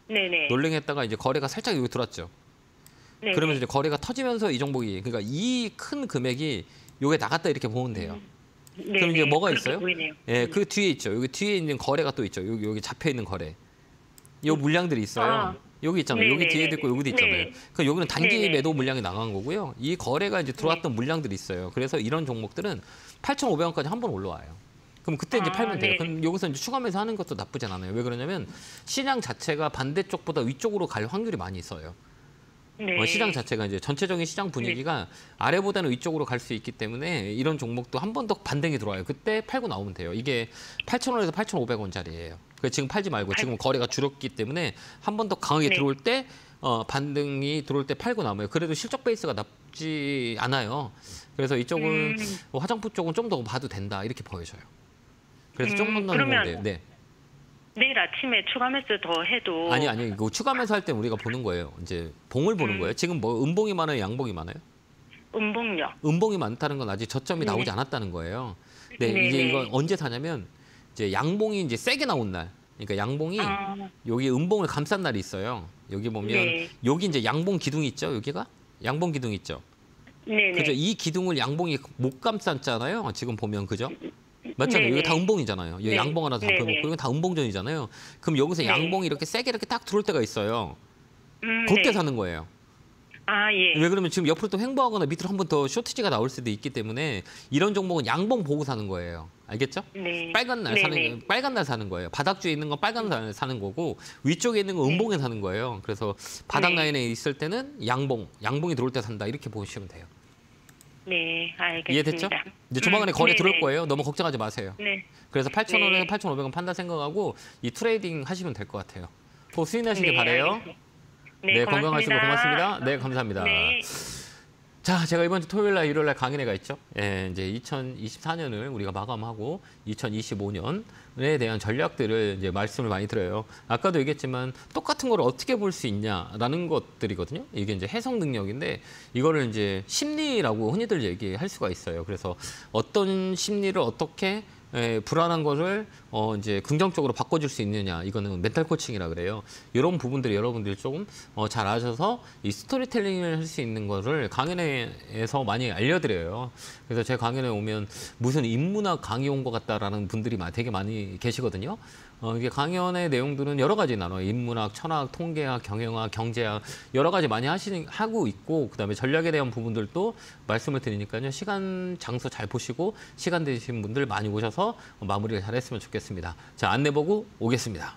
네네. 놀링했다가 이제 거래가 살짝 여기 들어왔죠. 네네. 그러면 이제 거래가 터지면서 이 종목이 그러니까 이 큰 금액이 요게 나갔다 이렇게 보면 돼요. 네네. 그럼 이제 뭐가 그렇게 있어요? 보이네요. 예, 그 뒤에 있죠. 여기 뒤에 있는 거래가 또 있죠. 여기 잡혀 있는 거래. 요 물량들이 있어요. 아. 여기 있잖아요. 여기 네네네. 뒤에도 있고 여기도 있잖아요. 네. 그 여기는 단기 네네. 매도 물량이 나간 거고요. 이 거래가 이제 들어왔던 물량들이 있어요. 그래서 이런 종목들은 8,500원까지 한 번 올라와요. 그럼 그때 이제 아, 팔면 돼요. 네네. 그럼 여기서 이제 추가매수 하는 것도 나쁘진 않아요. 왜 그러냐면 시장 자체가 반대쪽보다 위쪽으로 갈 확률이 많이 있어요. 네. 시장 자체가 이제 전체적인 시장 분위기가 아래보다는 위쪽으로 갈 수 있기 때문에 이런 종목도 한 번 더 반등이 들어와요. 그때 팔고 나오면 돼요. 이게 8,000원에서 8,500원짜리예요. 그래서 지금 팔지 말고 지금 거래가 줄었기 때문에 한 번 더 강하게 네. 들어올 때 반등이 들어올 때 팔고 남아요. 그래도 실적 베이스가 나쁘지 않아요. 그래서 이쪽은 화장품 쪽은 좀 더 봐도 된다 이렇게 보여져요. 그래서 조금만 더 그러면 해보면 돼요. 네. 내일 아침에 추가 매수 더 해도 아니 이거 추가 매수할 때 우리가 보는 거예요. 이제 봉을 보는 거예요. 지금 뭐 음봉이 많아요, 양봉이 많아요? 음봉요. 음봉이 많다는 건 아직 저점이 나오지 않았다는 거예요. 네, 네, 이제 네. 이거 언제 사냐면 이제 양봉이 이제 세게 나온 날. 그러니까 양봉이 여기 음봉을 감싼 날이 있어요. 여기 보면 네. 여기 이제 양봉 기둥 있죠, 여기가? 양봉 기둥 있죠. 네네. 그죠? 이 기둥을 양봉이 못 감쌌잖아요. 지금 보면 그죠? 맞잖아요. 네네. 여기 다 음봉이잖아요. 여기 네. 양봉 하나 다 네네. 그어놓고 이건 다 음봉전이잖아요. 그럼 여기서 네. 양봉이 이렇게 세게 이렇게 딱 들어올 때가 있어요. 그때 네. 사는 거예요. 아, 예. 왜 그러면 지금 옆으로 또 횡보하거나 밑으로 한 번 더 쇼트지가 나올 수도 있기 때문에 이런 종목은 양봉 보고 사는 거예요. 알겠죠? 네. 빨간 날 네네. 빨간 날 사는 거예요. 바닥주에 있는 건 빨간 날 사는 거고 위쪽에 있는 건 음봉에 사는 거예요. 그래서 바닥 네. 라인에 있을 때는 양봉이 들어올 때 산다 이렇게 보시면 돼요. 네, 알겠습니다. 이해됐죠? 이제 조만간에 거래 들어올 네네. 거예요. 너무 걱정하지 마세요. 네. 그래서 8,000원에서 네. 8,500원 판다 생각하고 이 트레이딩 하시면 될 것 같아요. 또 수익나시길 네, 바래요. 알겠습니다. 네, 건강하시고 고맙습니다. 네, 감사합니다. 네. 자, 제가 이번 주 토요일 날, 일요일 날 강연회가 있죠. 예, 이제 2024년을 우리가 마감하고 2025년에 대한 전략들을 이제 말씀을 많이 드려요. 아까도 얘기했지만 똑같은 걸 어떻게 볼 수 있냐라는 것들이거든요. 이게 이제 해석 능력인데 이거를 이제 심리라고 흔히들 얘기할 수가 있어요. 그래서 어떤 심리를 어떻게 불안한 거를 이제 긍정적으로 바꿔줄 수 있느냐 이거는 멘탈 코칭이라 그래요. 이런 부분들이 여러분들이 조금 잘 아셔서 이 스토리텔링을 할 수 있는 거를 강연회에서 많이 알려드려요. 그래서 제 강연회 오면 무슨 인문학 강의 온 것 같다라는 분들이 되게 많이 계시거든요. 이게 강연의 내용들은 여러 가지 나눠요. 인문학, 천학, 통계학, 경영학, 경제학 여러 가지 많이 하고 있고 그다음에 전략에 대한 부분들도 말씀을 드리니까요. 시간, 장소 잘 보시고 시간 되신 분들 많이 오셔서 마무리를 잘했으면 좋겠습니다. 자, 안내 보고 오겠습니다.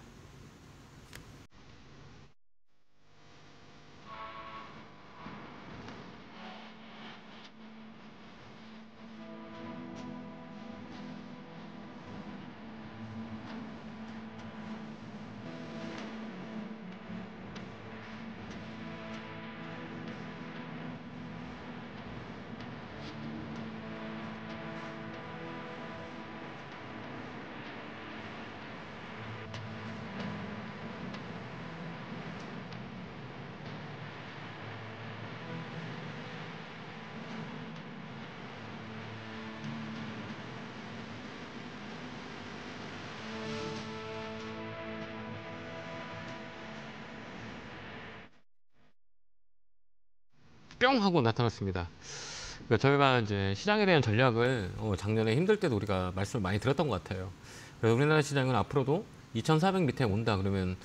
뿅 하고 나타났습니다. 그러니까 저희가 이제 시장에 대한 전략을 작년에 힘들 때도 우리가 말씀을 많이 드렸던 것 같아요. 그래서 우리나라 시장은 앞으로도 2,400 밑에 온다 그러면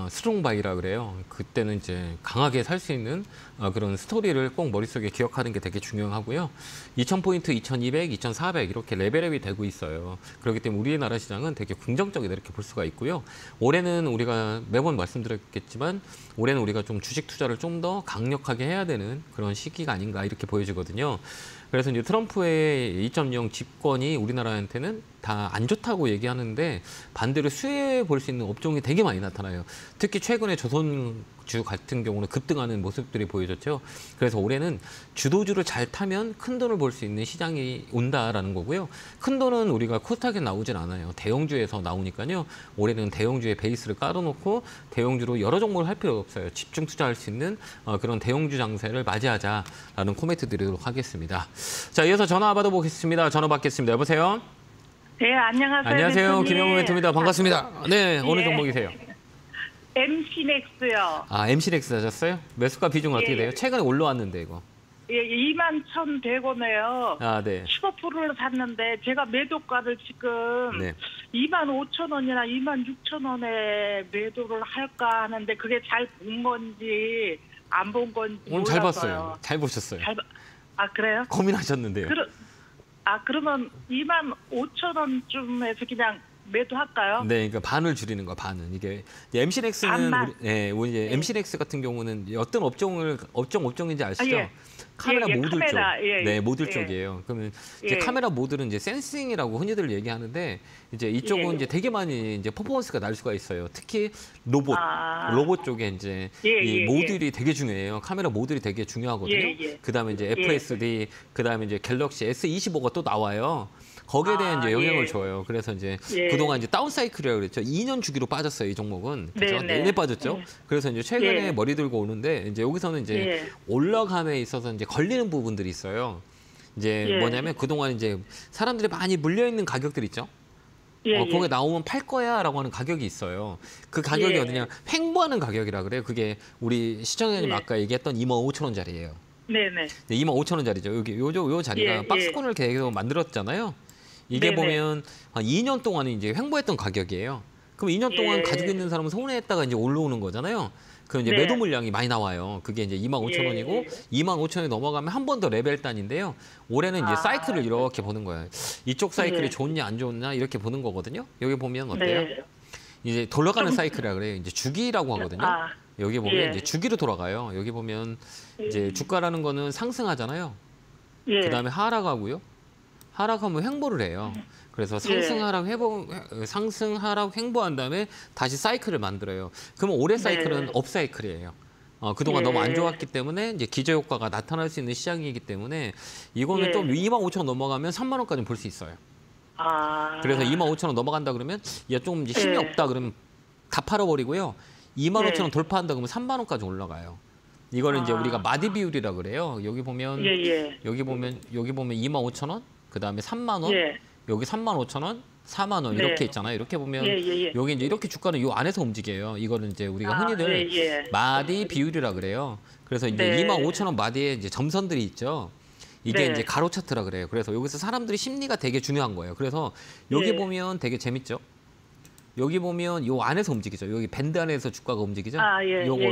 스트롱 바이라 그래요. 그때는 이제 강하게 살 수 있는 그런 스토리를 꼭 머릿속에 기억하는 게 되게 중요하고요. 2,000포인트, 2,200, 2,400 이렇게 레벨업이 되고 있어요. 그렇기 때문에 우리나라 시장은 되게 긍정적이다 이렇게 볼 수가 있고요. 올해는 우리가 매번 말씀드렸겠지만 올해는 우리가 좀 주식 투자를 좀 더 강력하게 해야 되는 그런 시기가 아닌가 이렇게 보여지거든요. 그래서 이제 트럼프의 2.0 집권이 우리나라한테는 다 안 좋다고 얘기하는데 반대로 수혜해 볼 수 있는 업종이 되게 많이 나타나요. 특히 최근에 조선주 같은 경우는 급등하는 모습들이 보여졌죠. 그래서 올해는 주도주를 잘 타면 큰 돈을 벌 수 있는 시장이 온다라는 거고요. 큰 돈은 우리가 코스닥에 나오진 않아요. 대형주에서 나오니까요. 올해는 대형주의 베이스를 깔아놓고 대형주로 여러 종목을 할 필요가 없어요. 집중 투자할 수 있는 그런 대형주 장세를 맞이하자라는 코멘트 드리도록 하겠습니다. 자, 이어서 전화 받아보겠습니다. 전화 받겠습니다. 여보세요? 네, 안녕하세요. 안녕하세요. 대표님. 김영우 멘토입니다. 반갑습니다. 네, 어느 종목이세요? MC넥스요. 아, MC넥스 하셨어요? 매수가 비중 어떻게 예. 돼요? 최근에 올라왔는데 이거. 예, 21,100원에요. 아, 네. 15%를 샀는데 제가 매도가를 지금 네. 25,000원이나 26,000원에 매도를 할까 하는데 그게 잘 본 건지 안 본 건지 오늘 잘 몰라서요. 봤어요. 잘 보셨어요. 아, 그래요? 고민하셨는데요. 그러면 25,000원쯤에서 그냥 매도할까요? 네, 그러니까 반을 줄이는 거야, 반은. 이게 MC넥스는 반만? 우리 이제 MC넥스 같은 경우는 어떤 업종인지 아시죠? 예. 카메라 예, 예, 모듈 카메라, 쪽. 예, 네, 예. 모듈 예. 쪽이에요. 그러면 이제 예. 카메라 모듈은 이제 센싱이라고 흔히들 얘기하는데 이제 이쪽은 예. 이제 되게 많이 이제 퍼포먼스가 날 수가 있어요. 특히 로봇 쪽에 이제 예, 이 예, 모듈이 되게 중요해요. 카메라 모듈이 되게 중요하거든요. 예, 예. 그다음에 이제 FSD, 그다음에 이제 갤럭시 S25가 또 나와요. 거기에 대한 이제 영향을 예. 줘요. 그래서 이제 예. 그동안 이제 다운 사이클이라고 그랬죠. 2년 주기로 빠졌어요, 이 종목은. 그죠? 네, 네. 내내 빠졌죠. 예. 그래서 이제 최근에 예. 머리 들고 오는데 이제 여기서는 이제 예. 올라감에 있어서 이제 걸리는 부분들이 있어요. 이제 예. 뭐냐면 그동안 이제 사람들이 많이 물려 있는 가격들 있죠. 예, 거기에 나오면 팔 거야라고 하는 가격이 있어요. 그 가격이 예. 어디냐? 횡보하는 가격이라 그래요. 그게 우리 시청자님 예. 아까 얘기했던 25,000원짜리예요. 네네. 25,000원짜리죠. 여기 요 자리가 예, 박스권을 계속 만들었잖아요. 이게 네네. 보면 한 2년 동안 이제 횡보했던 가격이에요. 그럼 2년 동안 예. 가지고 있는 사람은 손해했다가 이제 올라오는 거잖아요. 그럼 이제 네. 매도 물량이 많이 나와요. 그게 이제 25,000원이고 예. 25,000원이 넘어가면 한 번 더 레벨 단인데요. 올해는 이제 사이클을 이렇게 보는 거예요. 이쪽 사이클이 네. 좋냐 안 좋냐 이렇게 보는 거거든요. 여기 보면 어때요? 네. 이제 돌아가는 사이클이라 그래요. 이제 주기라고 하거든요. 여기 보면 예. 이제 주기로 돌아가요. 여기 보면 이제 주가라는 거는 상승하잖아요. 예. 그다음에 하락하고요. 하락하면 횡보를 해요. 그래서 상승하락 횡보한 다음에 다시 사이클을 만들어요. 그러면 올해 사이클은 업 사이클이에요. 그동안 예. 너무 안 좋았기 때문에 이제 기저 효과가 나타날 수 있는 시장이기 때문에 이거는 예. 좀 25,000원 넘어가면 3만 원까지 볼 수 있어요. 그래서 25,000원 넘어간다 그러면 얘 좀 이제 힘이 예. 없다 그러면 다 팔아버리고요. 25,000원 예. 돌파한다 그러면 3만 원까지 올라가요. 이거는 이제 우리가 마디 비율이라 그래요. 여기 보면 예. 여기 보면 25,000원, 그다음에 3만 원, 예. 여기 35,000원, 4만 원 네. 이렇게 있잖아요. 이렇게 보면 예. 여기 이제 이렇게 주가는 요 안에서 움직여요. 이거는 이제 우리가 흔히들 예. 마디 비율이라 그래요. 그래서 이제 네. 25,000원 마디에 이제 점선들이 있죠. 이게 네. 이제 가로 차트라 그래요. 그래서 여기서 사람들이 심리가 되게 중요한 거예요. 그래서 여기 예. 보면 되게 재밌죠. 여기 보면 요 안에서 움직이죠. 여기 밴드 안에서 주가가 움직이죠. 예. 요거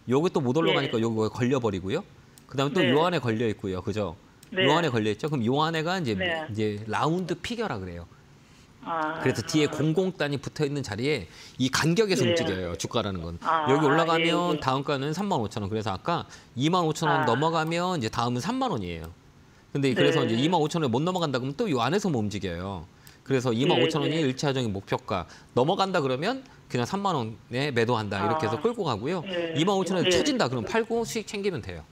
요게 또 못 올라가니까 예. 요거에 걸려 버리고요. 그다음에 또 네. 요 안에 걸려 있고요. 그죠? 네. 요 안에 걸려 있죠. 그럼 요 안에가 이제 네. 이제 라운드 피겨라 그래요. 그래서 뒤에 00단이 붙어 있는 자리에 이 간격에서 예. 움직여요. 주가라는 건. 여기 올라가면 예. 다음 가는 35,000원. 그래서 아까 25,000원 넘어가면 이제 다음은 3만 원이에요. 근데 그래서 네. 이제 25,000원에 못 넘어간다 그러면 또 요 안에서만 움직여요. 그래서 25,000원이 네. 일차적인 목표가 넘어간다 그러면 그냥 3만 원에 매도한다 이렇게 해서 끌고 가고요. 예. 25,000원에 예. 쳐진다 그러면 팔고 수익 챙기면 돼요.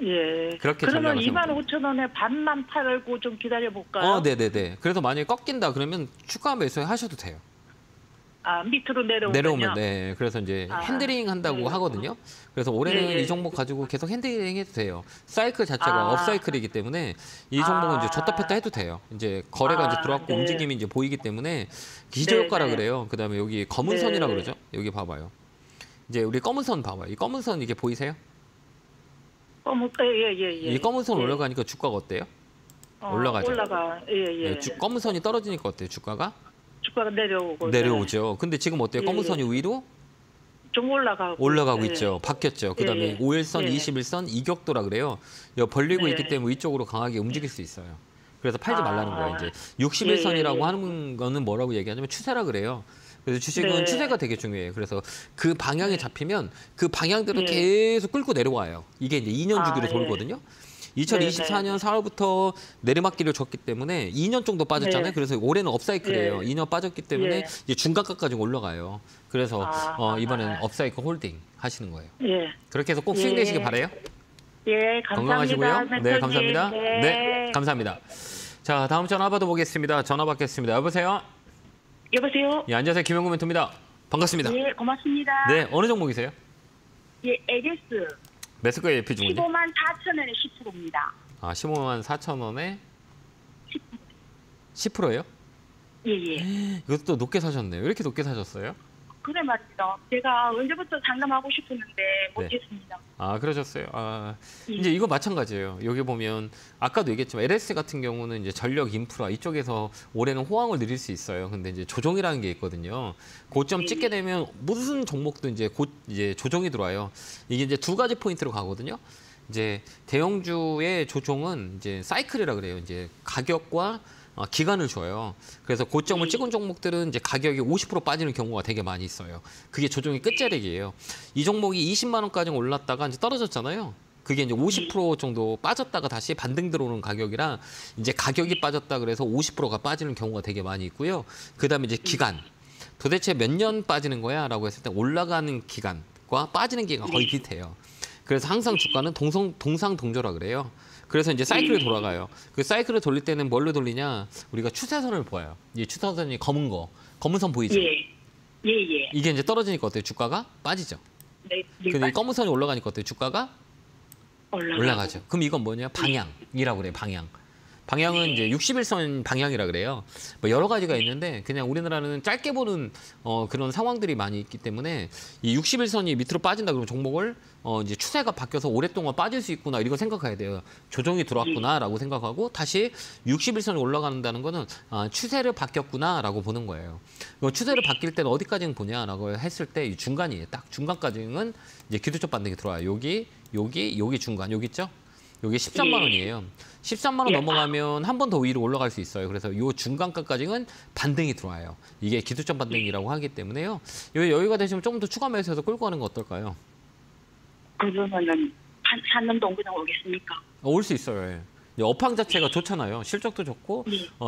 예. 그렇게 그러면 전략을 25,000원에 반만 팔고 좀 기다려 볼까요? 네네네. 그래서 만약에 꺾인다 그러면 추가 매수에 하셔도 돼요. 밑으로 내려오면요. 내려오면 네. 그래서 이제 핸들링 한다고 하거든요. 그래서 올해는 예. 이 종목 가지고 계속 핸들링 해도 돼요. 사이클 자체가 업사이클이기 때문에 이 종목은 이제 줬다 폈다 해도 돼요. 이제 거래가 이제 들어왔고 네. 움직임이 이제 보이기 때문에 기저 효과라 네. 그래요. 그다음에 여기 검은 네. 선이라 그러죠. 여기 봐봐요. 이제 우리 검은 선 봐봐요. 이 검은 선 이게 보이세요? 예. 이 검은 선 올라가니까 주가가 어때요? 올라가죠. 예. 네, 검은 선이 떨어지니까 어때요? 주가가 주가가 내려오고. 내려오죠. 근데 지금 어때요? 예, 검은 예. 선이 위로 좀 올라가고 예. 있죠. 바뀌었죠. 그다음에 예. 5일선, 예. 21선 이격도라 그래요. 여 벌리고 네. 있기 때문에 이쪽으로 강하게 움직일 수 있어요. 그래서 팔지 말라는 거예요. 이제 61선이라고 예. 하는 거는 뭐라고 얘기하냐면 추세라 그래요. 그래서 주식은 네. 추세가 되게 중요해요. 그래서 그 방향이 잡히면 그 방향대로 예. 계속 끌고 내려와요. 이게 이제 2년 주기로 예. 돌거든요. 2024년 4월부터 내리막길을 줬기 때문에 2년 정도 빠졌잖아요. 네. 그래서 올해는 업사이클이에요. 예. 2년 빠졌기 때문에 예. 이제 중간가까지 올라가요. 그래서 이번에는 업사이클 홀딩 하시는 거예요. 예. 그렇게 해서 꼭 수익 내시기 바래요. 예, 감사합니다. 건강하시고요. 네, 대표님. 감사합니다. 네, 감사합니다. 자, 다음 전화 받아보겠습니다. 전화 받겠습니다. 여보세요? 여보세요? 예, 안녕하세요. 김영구 멘토입니다. 반갑습니다. 예, 고맙습니다. 네, 어느 종목이세요? 예, 에게스 매수가의 예피 중이죠? 154,000원에 10%입니다. 15만 4천 원에 10%예요? 예. 이것도 높게 사셨네요. 왜 이렇게 높게 사셨어요? 그래 말입니다. 제가 언제부터 상담하고 싶었는데 네. 못했습니다. 그러셨어요. 이제 이거 마찬가지예요. 여기 보면 아까도 얘기했지만 LS 같은 경우는 이제 전력 인프라 이쪽에서 올해는 호황을 누릴 수 있어요. 근데 이제 조정이라는 게 있거든요. 고점 찍게 되면 무슨 종목도 이제 조정이 들어와요. 이게 이제 두 가지 포인트로 가거든요. 이제 대형주의 조정은 이제 사이클이라 그래요. 이제 가격과 기간을 줘요. 그래서 고점을 찍은 종목들은 이제 가격이 50% 빠지는 경우가 되게 많이 있어요. 그게 조정의 끝자락이에요. 이 종목이 20만 원까지 올랐다가 이제 떨어졌잖아요. 그게 이제 50% 정도 빠졌다가 다시 반등 들어오는 가격이라 이제 가격이 빠졌다 그래서 50%가 빠지는 경우가 되게 많이 있고요. 그다음에 이제 기간. 도대체 몇 년 빠지는 거야? 라고 했을 때 올라가는 기간과 빠지는 기간이 거의 비슷해요. 그래서 항상 주가는 동상동조라 그래요. 그래서 이제 사이클이 돌아가요. 그 사이클을 돌릴 때는 뭘로 돌리냐? 우리가 추세선을 보아요. 이 추세선이 검은 선 보이죠? 예. 예. 이게 이제 떨어지니까 어때요? 주가가 빠지죠. 네. 근데 이 검은 선이 올라가니까 어때요? 주가가 올라가죠. 그럼 이건 뭐냐? 방향이라고 그래요. 방향은 이제 60일선 방향이라 그래요. 뭐 여러 가지가 있는데 그냥 우리나라는 짧게 보는 그런 상황들이 많이 있기 때문에 이 60일선이 밑으로 빠진다 그러면 종목을 이제 추세가 바뀌어서 오랫동안 빠질 수 있구나 이거 생각해야 돼요. 조정이 들어왔구나라고 생각하고 다시 60일선이 올라간다는 거는 추세를 바뀌었구나라고 보는 거예요. 추세를 바뀔 때는 어디까지는 보냐라고 했을 때 이 중간이에요. 딱 중간까지는 이제 기술적 반등이 들어와요. 여기 중간 여기 있죠? 여기 13만 원이에요. 13만 원 넘어가면 한 번 더 위로 올라갈 수 있어요. 그래서 이 중간가까지는 반등이 들어와요. 이게 기술적 반등이라고 하기 때문에요. 여유가 되시면 조금 더 추가 매수해서 끌고 가는 거 어떨까요? 그러면은 사는 동 그냥 오겠습니까? 올 수 있어요. 예. 업황 자체가 좋잖아요. 실적도 좋고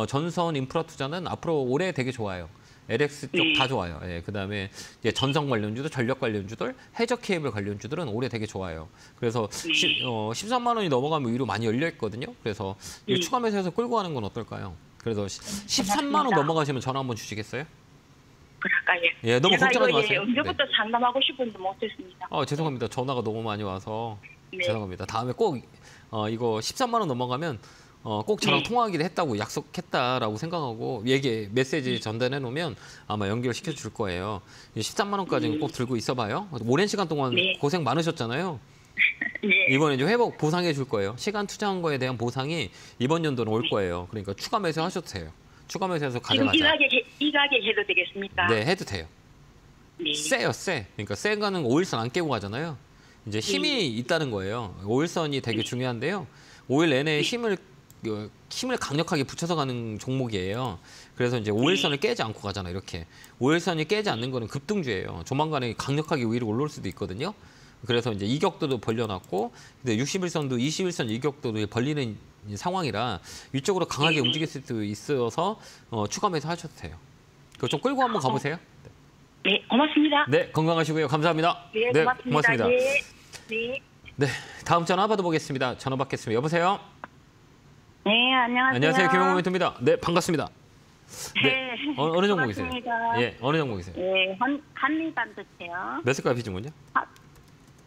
전선 인프라 투자는 앞으로 올해 되게 좋아요. LX 쪽 다 좋아요. 예, 그다음에 이제 전선 관련주들, 전력 관련주들, 해적 케이블 관련주들은 올해 되게 좋아요. 그래서 13만 원이 넘어가면 위로 많이 열려 있거든요. 그래서 이 추가 매수해서 끌고 가는 건 어떨까요? 그래서 13만 원 넘어가시면 전화 한번 주시겠어요? 그럴까요? 예, 너무 걱정하지 마세요. 언제부터 상담하고 싶은데 못했습니다. 죄송합니다. 전화가 너무 많이 와서 죄송합니다. 다음에 꼭 이거 13만 원 넘어가면 꼭 저랑 통화하기로 했다고 약속했다라고 생각하고 메시지 전달해 놓으면 아마 연결시켜 줄 거예요. 13만 원까지는 꼭 들고 있어봐요. 오랜 시간 동안 고생 많으셨잖아요. 이번에 이제 회복 보상해 줄 거예요. 시간 투자한 거에 대한 보상이 이번 연도는 올 거예요. 그러니까 추가 매수 하셔도 돼요. 추가 매수해서 가져가자. 지금 이 가게 해도 되겠습니까? 네, 해도 돼요. 세요, 세. 그러니까 센 거는 5일선 안 깨고 가잖아요. 이제 힘이 있다는 거예요. 5일선이 되게 중요한데요. 5일 내내 힘을 강력하게 붙여서 가는 종목이에요. 그래서 이제 5일선을 깨지 않고 가잖아요. 이렇게 5일선이 깨지 않는 거는 급등주예요. 조만간에 강력하게 위로 올라올 수도 있거든요. 그래서 이제 이격도도 벌려놨고, 근데 60일선도 20일선 이격도도 벌리는 상황이라 이쪽으로 강하게 움직일 수도 있어서 추가 매수 하셔도 돼요. 그거 좀 끌고 한번 가보세요. 네, 고맙습니다. 네, 건강하시고요. 감사합니다. 네, 고맙습니다. 네, 다음 전화 받아보겠습니다. 전화 받겠습니다. 여보세요? 네, 안녕하세요. 안녕하세요. 김용모멘토입니다. 네, 반갑습니다. 네, 어느 종목이세요? 고맙습니다. 예, 어느 종목이세요? 네, 한미반도체요. 몇 색깔 비중은요?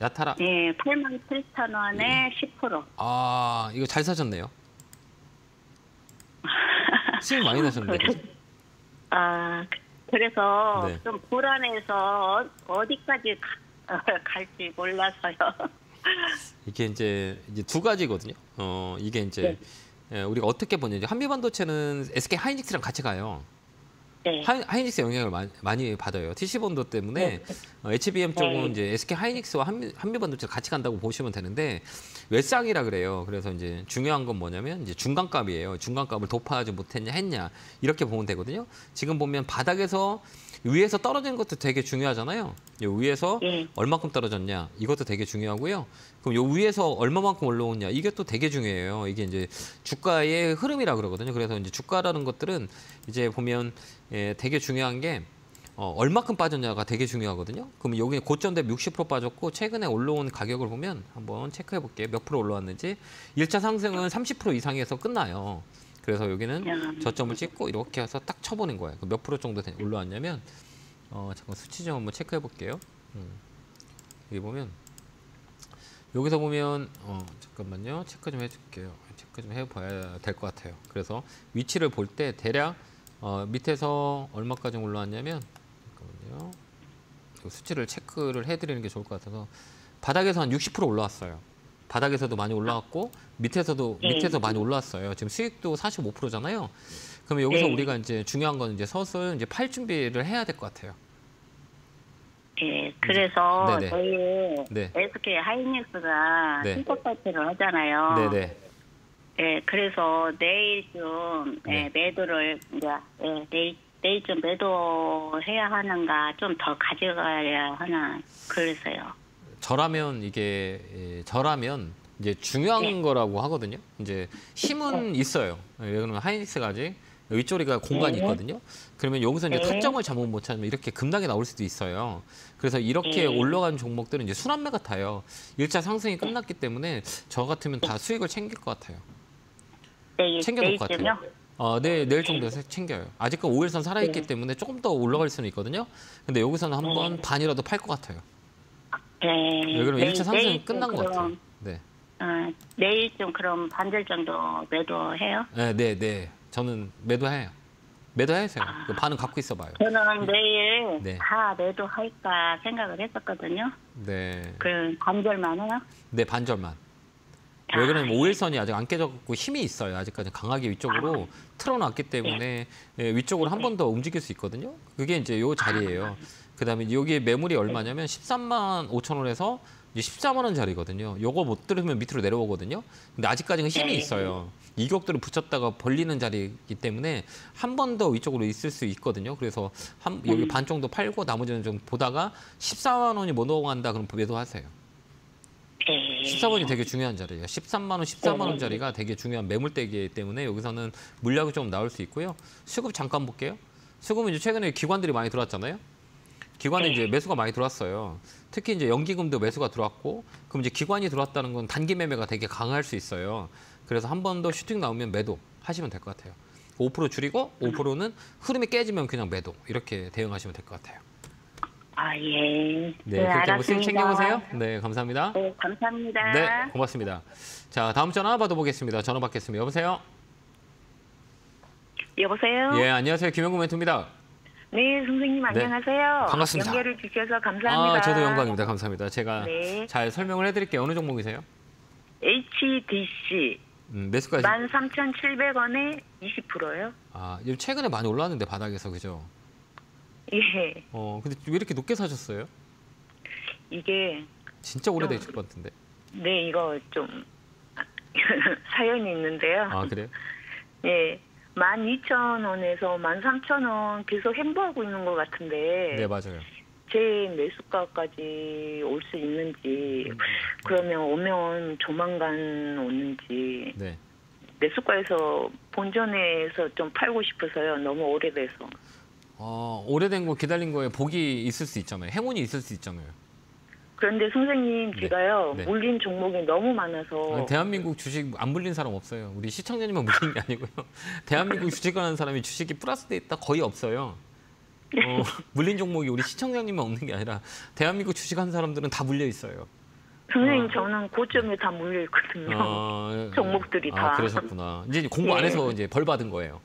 야타라. 네, 87,000원에 10%. 이거 잘 사셨네요. 수익 많이 나셨는데. 그래서 네. 좀 불안해서 어디까지 갈지 몰라서요. 이게 이제 두 가지거든요. 이게 이제 우리가 어떻게 보냐. 한미반도체는 SK 하이닉스랑 같이 가요. 네. 하이닉스 영향을 많이 받아요. TC본도 때문에 HBM 쪽은 이제 SK 하이닉스와 한미반도체가 같이 간다고 보시면 되는데 외쌍이라 그래요. 그래서 이제 중요한 건 뭐냐면 이제 중간값이에요. 중간값을 도파하지 못했냐 했냐 이렇게 보면 되거든요. 지금 보면 바닥에서 위에서 떨어지는 것도 되게 중요하잖아요. 요 위에서 얼마큼 떨어졌냐 이것도 되게 중요하고요. 그럼 요 위에서 얼마만큼 올라오냐 이게 또 되게 중요해요. 이게 이제 주가의 흐름이라 그러거든요. 그래서 이제 주가라는 것들은 이제 보면 되게 중요한 게 얼마큼 빠졌냐가 되게 중요하거든요. 그럼 여기 고점 대비 60% 빠졌고 최근에 올라온 가격을 보면 한번 체크해 볼게요. 몇 프로 올라왔는지. 1차 상승은 30% 이상에서 끝나요. 그래서 여기는 저점을 찍고 이렇게 해서 딱 쳐보는 거예요. 몇 프로 정도 올라왔냐면 잠깐 수치 좀 한번 체크해 볼게요. 여기 보면 여기서 보면 잠깐만요. 체크 좀 해줄게요. 체크 좀 해봐야 될 것 같아요. 그래서 위치를 볼 때 대략 밑에서 얼마까지 올라왔냐면 잠깐만요. 수치를 체크를 해드리는 게 좋을 것 같아서 바닥에서 한 60% 올라왔어요. 바닥에서도 많이 올라왔고 밑에서 많이 올라왔어요. 지금 수익도 45%잖아요. 그러면 여기서 우리가 이제 중요한 건 이제 서슬 이제 팔 준비를 해야 될 것 같아요. 네, 그래서 저희 SK 하이닉스가 네. 신고파트를 하잖아요. 네네. 예, 그래서 내일쯤 네. 매도를 이제 내일쯤 매도해야 하는가 좀 더 가져가야 하나 그래서요. 저라면 저라면 이제 중요한 거라고 하거든요. 이제 힘은 있어요. 왜냐면 하이닉스가 아직 위쪽이가 공간이 있거든요. 그러면 여기서 이제 타점을 잘못 못 찾으면 이렇게 급락이 나올 수도 있어요. 그래서 이렇게 올라간 종목들은 이제 순환매 같아요. 1차 상승이 끝났기 때문에 저 같으면 다 수익을 챙길 것 같아요. 챙겨볼 것 같아요. 내일 정도에서 챙겨요. 아직은 5일선 살아있기 때문에 조금 더 올라갈 수는 있거든요. 근데 여기서는 한번 반이라도 팔 것 같아요. 왜 그러면 1차 상승이 끝난 것 같아요. 네. 내일쯤 그럼 반절 정도 매도해요? 네. 저는 매도해요. 매도해야죠. 반은 갖고 있어봐요. 저는 내일 네. 다 매도할까 생각을 했었거든요. 네. 그 반절만 해요? 네, 반절만. 왜 그러냐면 5일선이 아직 안 깨졌고 힘이 있어요. 아직까지 강하게 위쪽으로 틀어놨기 때문에 위쪽으로 한 번 더 움직일 수 있거든요. 그게 이제 요 자리예요. 그다음에 여기 매물이 얼마냐면 13만 5천 원에서 이제 14만 원짜리거든요. 요거 못 들으면 밑으로 내려오거든요. 근데 아직까지는 힘이 있어요. 이격들을 붙였다가 벌리는 자리이기 때문에 한 번 더 위쪽으로 있을 수 있거든요. 그래서 여기 반 정도 팔고 나머지는 좀 보다가 14만 원이 못 넘어간다 그럼 매도하세요. 14번이 되게 중요한 자리예요. 13만 원, 14만 원짜리가 되게 중요한 매물대기이기 때문에 여기서는 물량이 좀 나올 수 있고요. 수급 잠깐 볼게요. 수급은 이제 최근에 기관들이 많이 들어왔잖아요. 기관에 이제 매수가 많이 들어왔어요. 특히 이제 연기금도 매수가 들어왔고, 그럼 이제 기관이 들어왔다는 건 단기 매매가 되게 강할 수 있어요. 그래서 한 번 더 슈팅 나오면 매도 하시면 될 것 같아요. 5% 줄이고 5%는 흐름이 깨지면 그냥 매도 이렇게 대응하시면 될 것 같아요. 예. 네, 그렇게 한번 수익 알았습니다. 챙겨보세요. 네, 감사합니다. 네, 감사합니다. 네, 고맙습니다. 자, 다음 전화 받아보겠습니다. 전화 받겠습니다. 여보세요? 여보세요? 예, 안녕하세요. 김영구 멘토입니다. 네, 선생님 안녕하세요. 반갑습니다. 연결해 주셔서 감사합니다. 저도 영광입니다. 감사합니다. 제가 네. 잘 설명을 해드릴게요. 어느 종목이세요? HDC 매수까지. 13,700원에 20%요? 요즘 최근에 많이 올랐는데 바닥에서 그죠? 예. 근데 왜 이렇게 높게 사셨어요? 이게 진짜 오래되실 것 같은데. 네, 이거 좀 사연이 있는데요. 그래요? 예. 12,000원에서 13,000원 계속 횡보하고 있는 것 같은데 네, 맞아요. 제 매수가까지 올 수 있는지 그러면 오면 조만간 오는지 네. 매수가에서 본전에서 좀 팔고 싶어서요. 너무 오래돼서. 오래된 거 기다린 거에 복이 있을 수 있잖아요. 행운이 있을 수 있잖아요. 그런데 선생님 제가요. 네. 물린 종목이 너무 많아서. 대한민국 주식 안 물린 사람 없어요. 우리 시청자님만 물린 게 아니고요. 대한민국 주식하는 사람이 주식이 플러스돼 있다 거의 없어요. 물린 종목이 우리 시청자님만 없는 게 아니라 대한민국 주식하는 사람들은 다 물려 있어요. 선생님 저는 고점에 다 물려 있거든요. 종목들이 다. 그러셨구나. 이제 공부 안 해서 이제 벌 받은 거예요.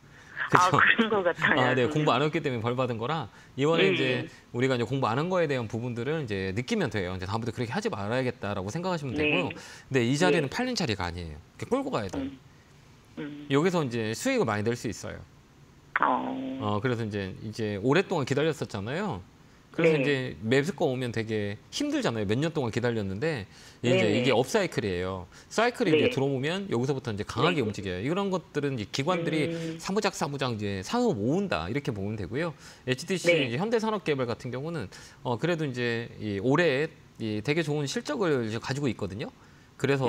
그렇죠? 그런 것 같아요. 네, 공부 안 했기 때문에 벌 받은 거라 이번에 이제 우리가 이제 공부 안 한 거에 대한 부분들을 이제 느끼면 돼요. 이제 다음부터 그렇게 하지 말아야겠다라고 생각하시면 되고요. 근데 이 자리는 팔린 자리가 아니에요. 이렇게 끌고 가야 돼요. 여기서 이제 수익을 많이 낼 수 있어요. 그래서 이제 오랫동안 기다렸었잖아요. 그래서 이제 매수가 오면 되게 힘들잖아요. 몇 년 동안 기다렸는데 이제 이게 업사이클이에요. 사이클이 이제 들어오면 여기서부터 이제 강하게 움직여요. 이런 것들은 이제 기관들이 사무장 이제 사서 모은다 이렇게 보면 되고요. HDC 이제 현대산업개발 같은 경우는 그래도 이제 올해 되게 좋은 실적을 이제 가지고 있거든요. 그래서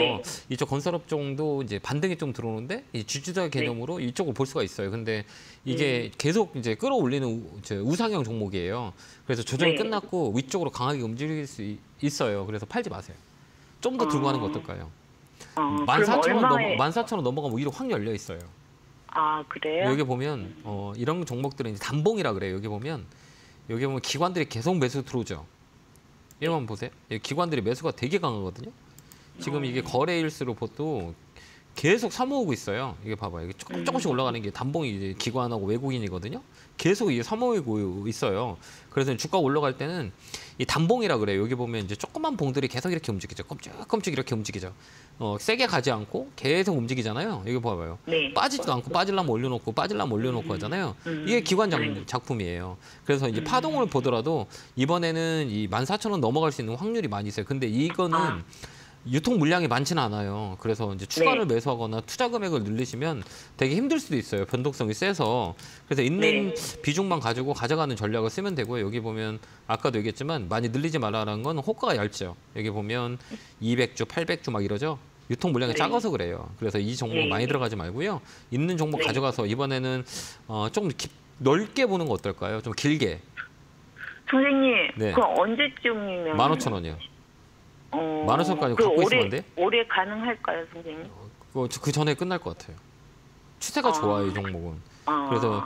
이쪽 건설업종도 이제 반등이 좀 들어오는데 이 주주자 개념으로 이쪽을 볼 수가 있어요. 근데 이게 계속 이제 끌어올리는 우상형 종목이에요. 그래서 조정이 끝났고 위쪽으로 강하게 움직일 수 있어요. 그래서 팔지 마세요. 좀 더 들고 가는 거 어떨까요? 14,000원 넘어가면 오히려 확 열려 있어요. 그래요? 여기 보면 이런 종목들은 이제 단봉이라 그래요. 여기 보면 기관들이 계속 매수 들어오죠. 이거만 보세요. 기관들이 매수가 되게 강하거든요. 지금 이게 거래일수로 보도 계속 사모으고 있어요. 이게 봐봐요. 이게 조금씩 올라가는 게 단봉이 이제 기관하고 외국인이거든요. 계속 이게 사모으고 있어요. 그래서 주가 올라갈 때는 이 단봉이라 그래요. 여기 보면 이제 조그만 봉들이 계속 이렇게 움직이죠. 끔찍끔찍 이렇게 움직이죠. 세게 가지 않고 계속 움직이잖아요. 여기 봐봐요. 빠지지도 않고 빠질라면 올려놓고 하잖아요. 이게 기관 작품이에요. 그래서 이제 파동을 보더라도 이번에는 이 14,000원 넘어갈 수 있는 확률이 많이 있어요. 근데 이거는 유통 물량이 많지는 않아요. 그래서 이제 추가를 매수하거나 투자 금액을 늘리시면 되게 힘들 수도 있어요. 변동성이 세서. 그래서 있는 비중만 가지고 가져가는 전략을 쓰면 되고요. 여기 보면 아까도 얘기했지만 많이 늘리지 말라는 건 호가가 얇죠. 여기 보면 200주, 800주 막 이러죠. 유통 물량이 작아서 그래요. 그래서 이 종목 많이 들어가지 말고요. 있는 종목 가져가서 이번에는 좀 넓게 보는 거 어떨까요? 좀 길게. 선생님, 네. 그 언제쯤이면? 15,000원이요. 15,000원까지 갖고 있으면 돼? 올해 가능할까요, 선생님? 그 전에 끝날 것 같아요. 추세가 좋아요, 이 종목은. 그래서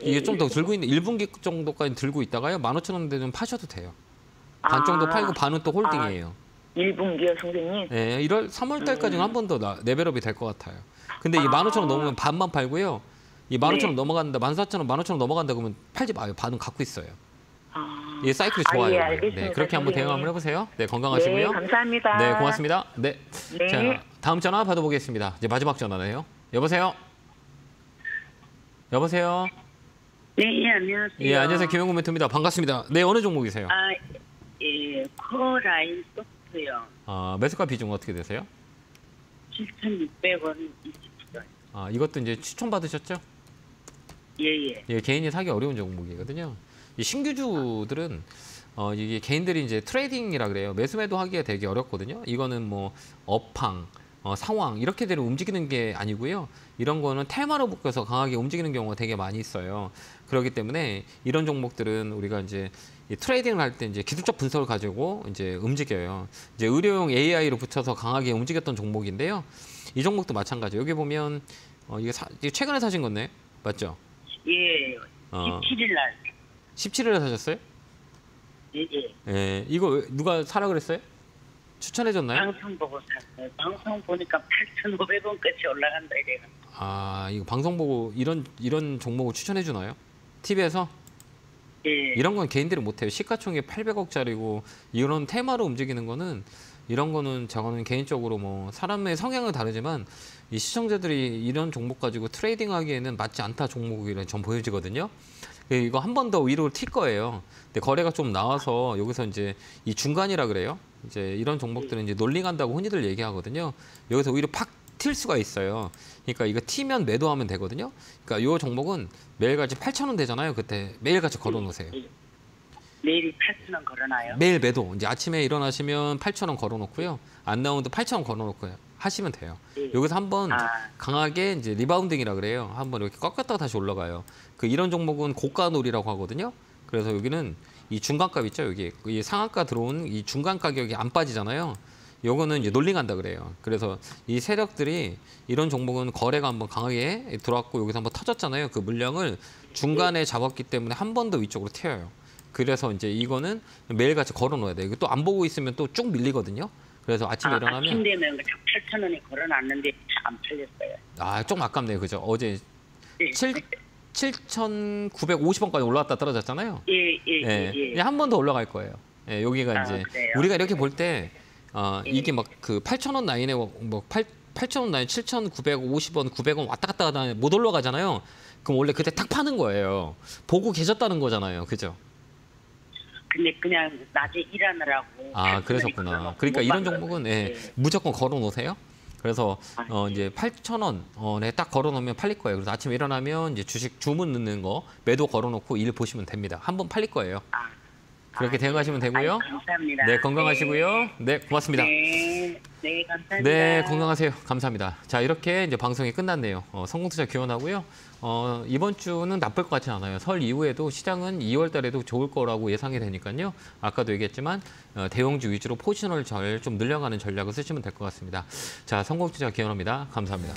이게 좀 더 들고 있는 1분기 정도까지 들고 있다가요. 15,000원대 좀 파셔도 돼요. 반 정도 팔고 반은 또 홀딩이에요. 1분기요, 선생님? 네, 3월 달까지는 한 번 더 레벨업이 될 것 같아요. 근데 이 15,000원 넘으면 반만 팔고요. 이 15,000원 넘어간다, 14,000원, 15,000원 넘어간다 그러면 팔지 마요. 반은 갖고 있어요. 이 사이클이 좋아요. 예, 알겠습니다, 네, 그렇게 한번 선생님. 대응 한번 해보세요. 네, 건강하시고요. 네, 감사합니다. 네, 고맙습니다. 네. 네. 자, 다음 전화 받아보겠습니다. 이제 마지막 전화네요. 여보세요? 여보세요? 네, 예, 안녕하세요. 예, 안녕하세요. 김영구 멘토입니다. 반갑습니다. 네, 어느 종목이세요? 예, 코라인 소프트요. 매수가 비중 어떻게 되세요? 7,600원 20%. 이것도 이제 추천 받으셨죠? 예. 예, 개인이 사기 어려운 종목이거든요. 이 신규주들은 이게 개인들이 이제 트레이딩이라 그래요. 매수 매도하기가 되게 어렵거든요. 이거는 뭐 업황, 상황 이렇게 대로 움직이는 게 아니고요. 이런 거는 테마로 묶여서 강하게 움직이는 경우가 되게 많이 있어요. 그렇기 때문에 이런 종목들은 우리가 이제 이 트레이딩을 할 때 이제 기술적 분석을 가지고 이제 움직여요. 이제 의료용 AI로 붙여서 강하게 움직였던 종목인데요. 이 종목도 마찬가지. 여기 보면 이게 최근에 사신 건데 맞죠? 예. 17일 날. 17일에 사셨어요? 예. 예, 이거 누가 사라 그랬어요? 추천해줬나요? 방송 보고 샀어요. 방송 보니까 8,500원까지 올라간다 이래가. 이거 방송 보고 이런 종목을 추천해주나요? TV에서? 예. 이런 건 개인들이 못해요. 시가총액 800억짜리고 이런 테마로 움직이는 거는 이런 거는 저거는 개인적으로 뭐 사람의 성향은 다르지만 이 시청자들이 이런 종목 가지고 트레이딩하기에는 맞지 않다 종목이라 전 보여지거든요. 이거 한 번 더 위로 튈 거예요. 근데 거래가 좀 나와서 여기서 이제 이 중간이라 그래요. 이제 이런 종목들은 이제 놀링한다고 흔히들 얘기하거든요. 여기서 오히려 팍 튈 수가 있어요. 그러니까 이거 튀면 매도하면 되거든요. 그러니까 이 종목은 매일같이 8,000원 되잖아요. 그때 매일같이 걸어 놓으세요. 매일 8,000원 걸어놔요? 매일 매도. 이제 아침에 일어나시면 8,000원 걸어 놓고요. 안 나오는데 8,000원 걸어 놓고요. 하시면 돼요. 여기서 한번 강하게 이제 리바운딩이라 그래요. 한번 이렇게 꺾였다가 다시 올라가요. 이런 종목은 고가놀이라고 하거든요. 그래서 여기는 이 중간값 있죠. 여기 이 상한가 들어온 이 중간 가격이 안 빠지잖아요. 요거는 이제 놀링한다 그래요. 그래서 이 세력들이 이런 종목은 거래가 한번 강하게 들어왔고 여기서 한번 터졌잖아요. 그 물량을 중간에 잡았기 때문에 한 번 더 위쪽으로 튀어요. 그래서 이제 이거는 매일같이 걸어 놓아야 돼요. 이거 또 안 보고 있으면 또 쭉 밀리거든요. 그래서 아침에 일어나면 아침 되면 8,000원에 걸어놨는데 안 팔렸어요. 좀 아깝네요. 그죠? 어제 7,950원까지 올라왔다 떨어졌잖아요. 예. 한 번 더 올라갈 거예요. 예, 여기가 이제 그래요? 우리가 이렇게 볼 때 이게 막 그 8,000원 라인에 뭐 8,000원 라인 7,950원, 900원 왔다 갔다 하다 못 올라가잖아요. 그럼 원래 그때 탁 파는 거예요. 보고 계셨다는 거잖아요. 그죠? 근데 그냥 낮에 일하느라고. 그러셨구나. 그러니까 이런 종목은 무조건 걸어 놓으세요. 그래서 이제 8,000원에 딱 걸어 놓으면 팔릴 거예요. 그래서 아침에 일어나면 이제 주식 주문 넣는 거 매도 걸어 놓고 일 보시면 됩니다. 한번 팔릴 거예요. 그렇게 대응하시면 되고요. 감사합니다. 네, 건강하시고요. 네, 고맙습니다. 네, 감사합니다. 네, 건강하세요. 감사합니다. 자, 이렇게 이제 방송이 끝났네요. 성공투자 기원하고요. 이번 주는 나쁠 것 같지 않아요. 설 이후에도 시장은 2월 달에도 좋을 거라고 예상이 되니까요. 아까도 얘기했지만 대형주 위주로 포지셔널 좀 늘려가는 전략을 쓰시면 될 것 같습니다. 자, 성공투자 기원합니다. 감사합니다.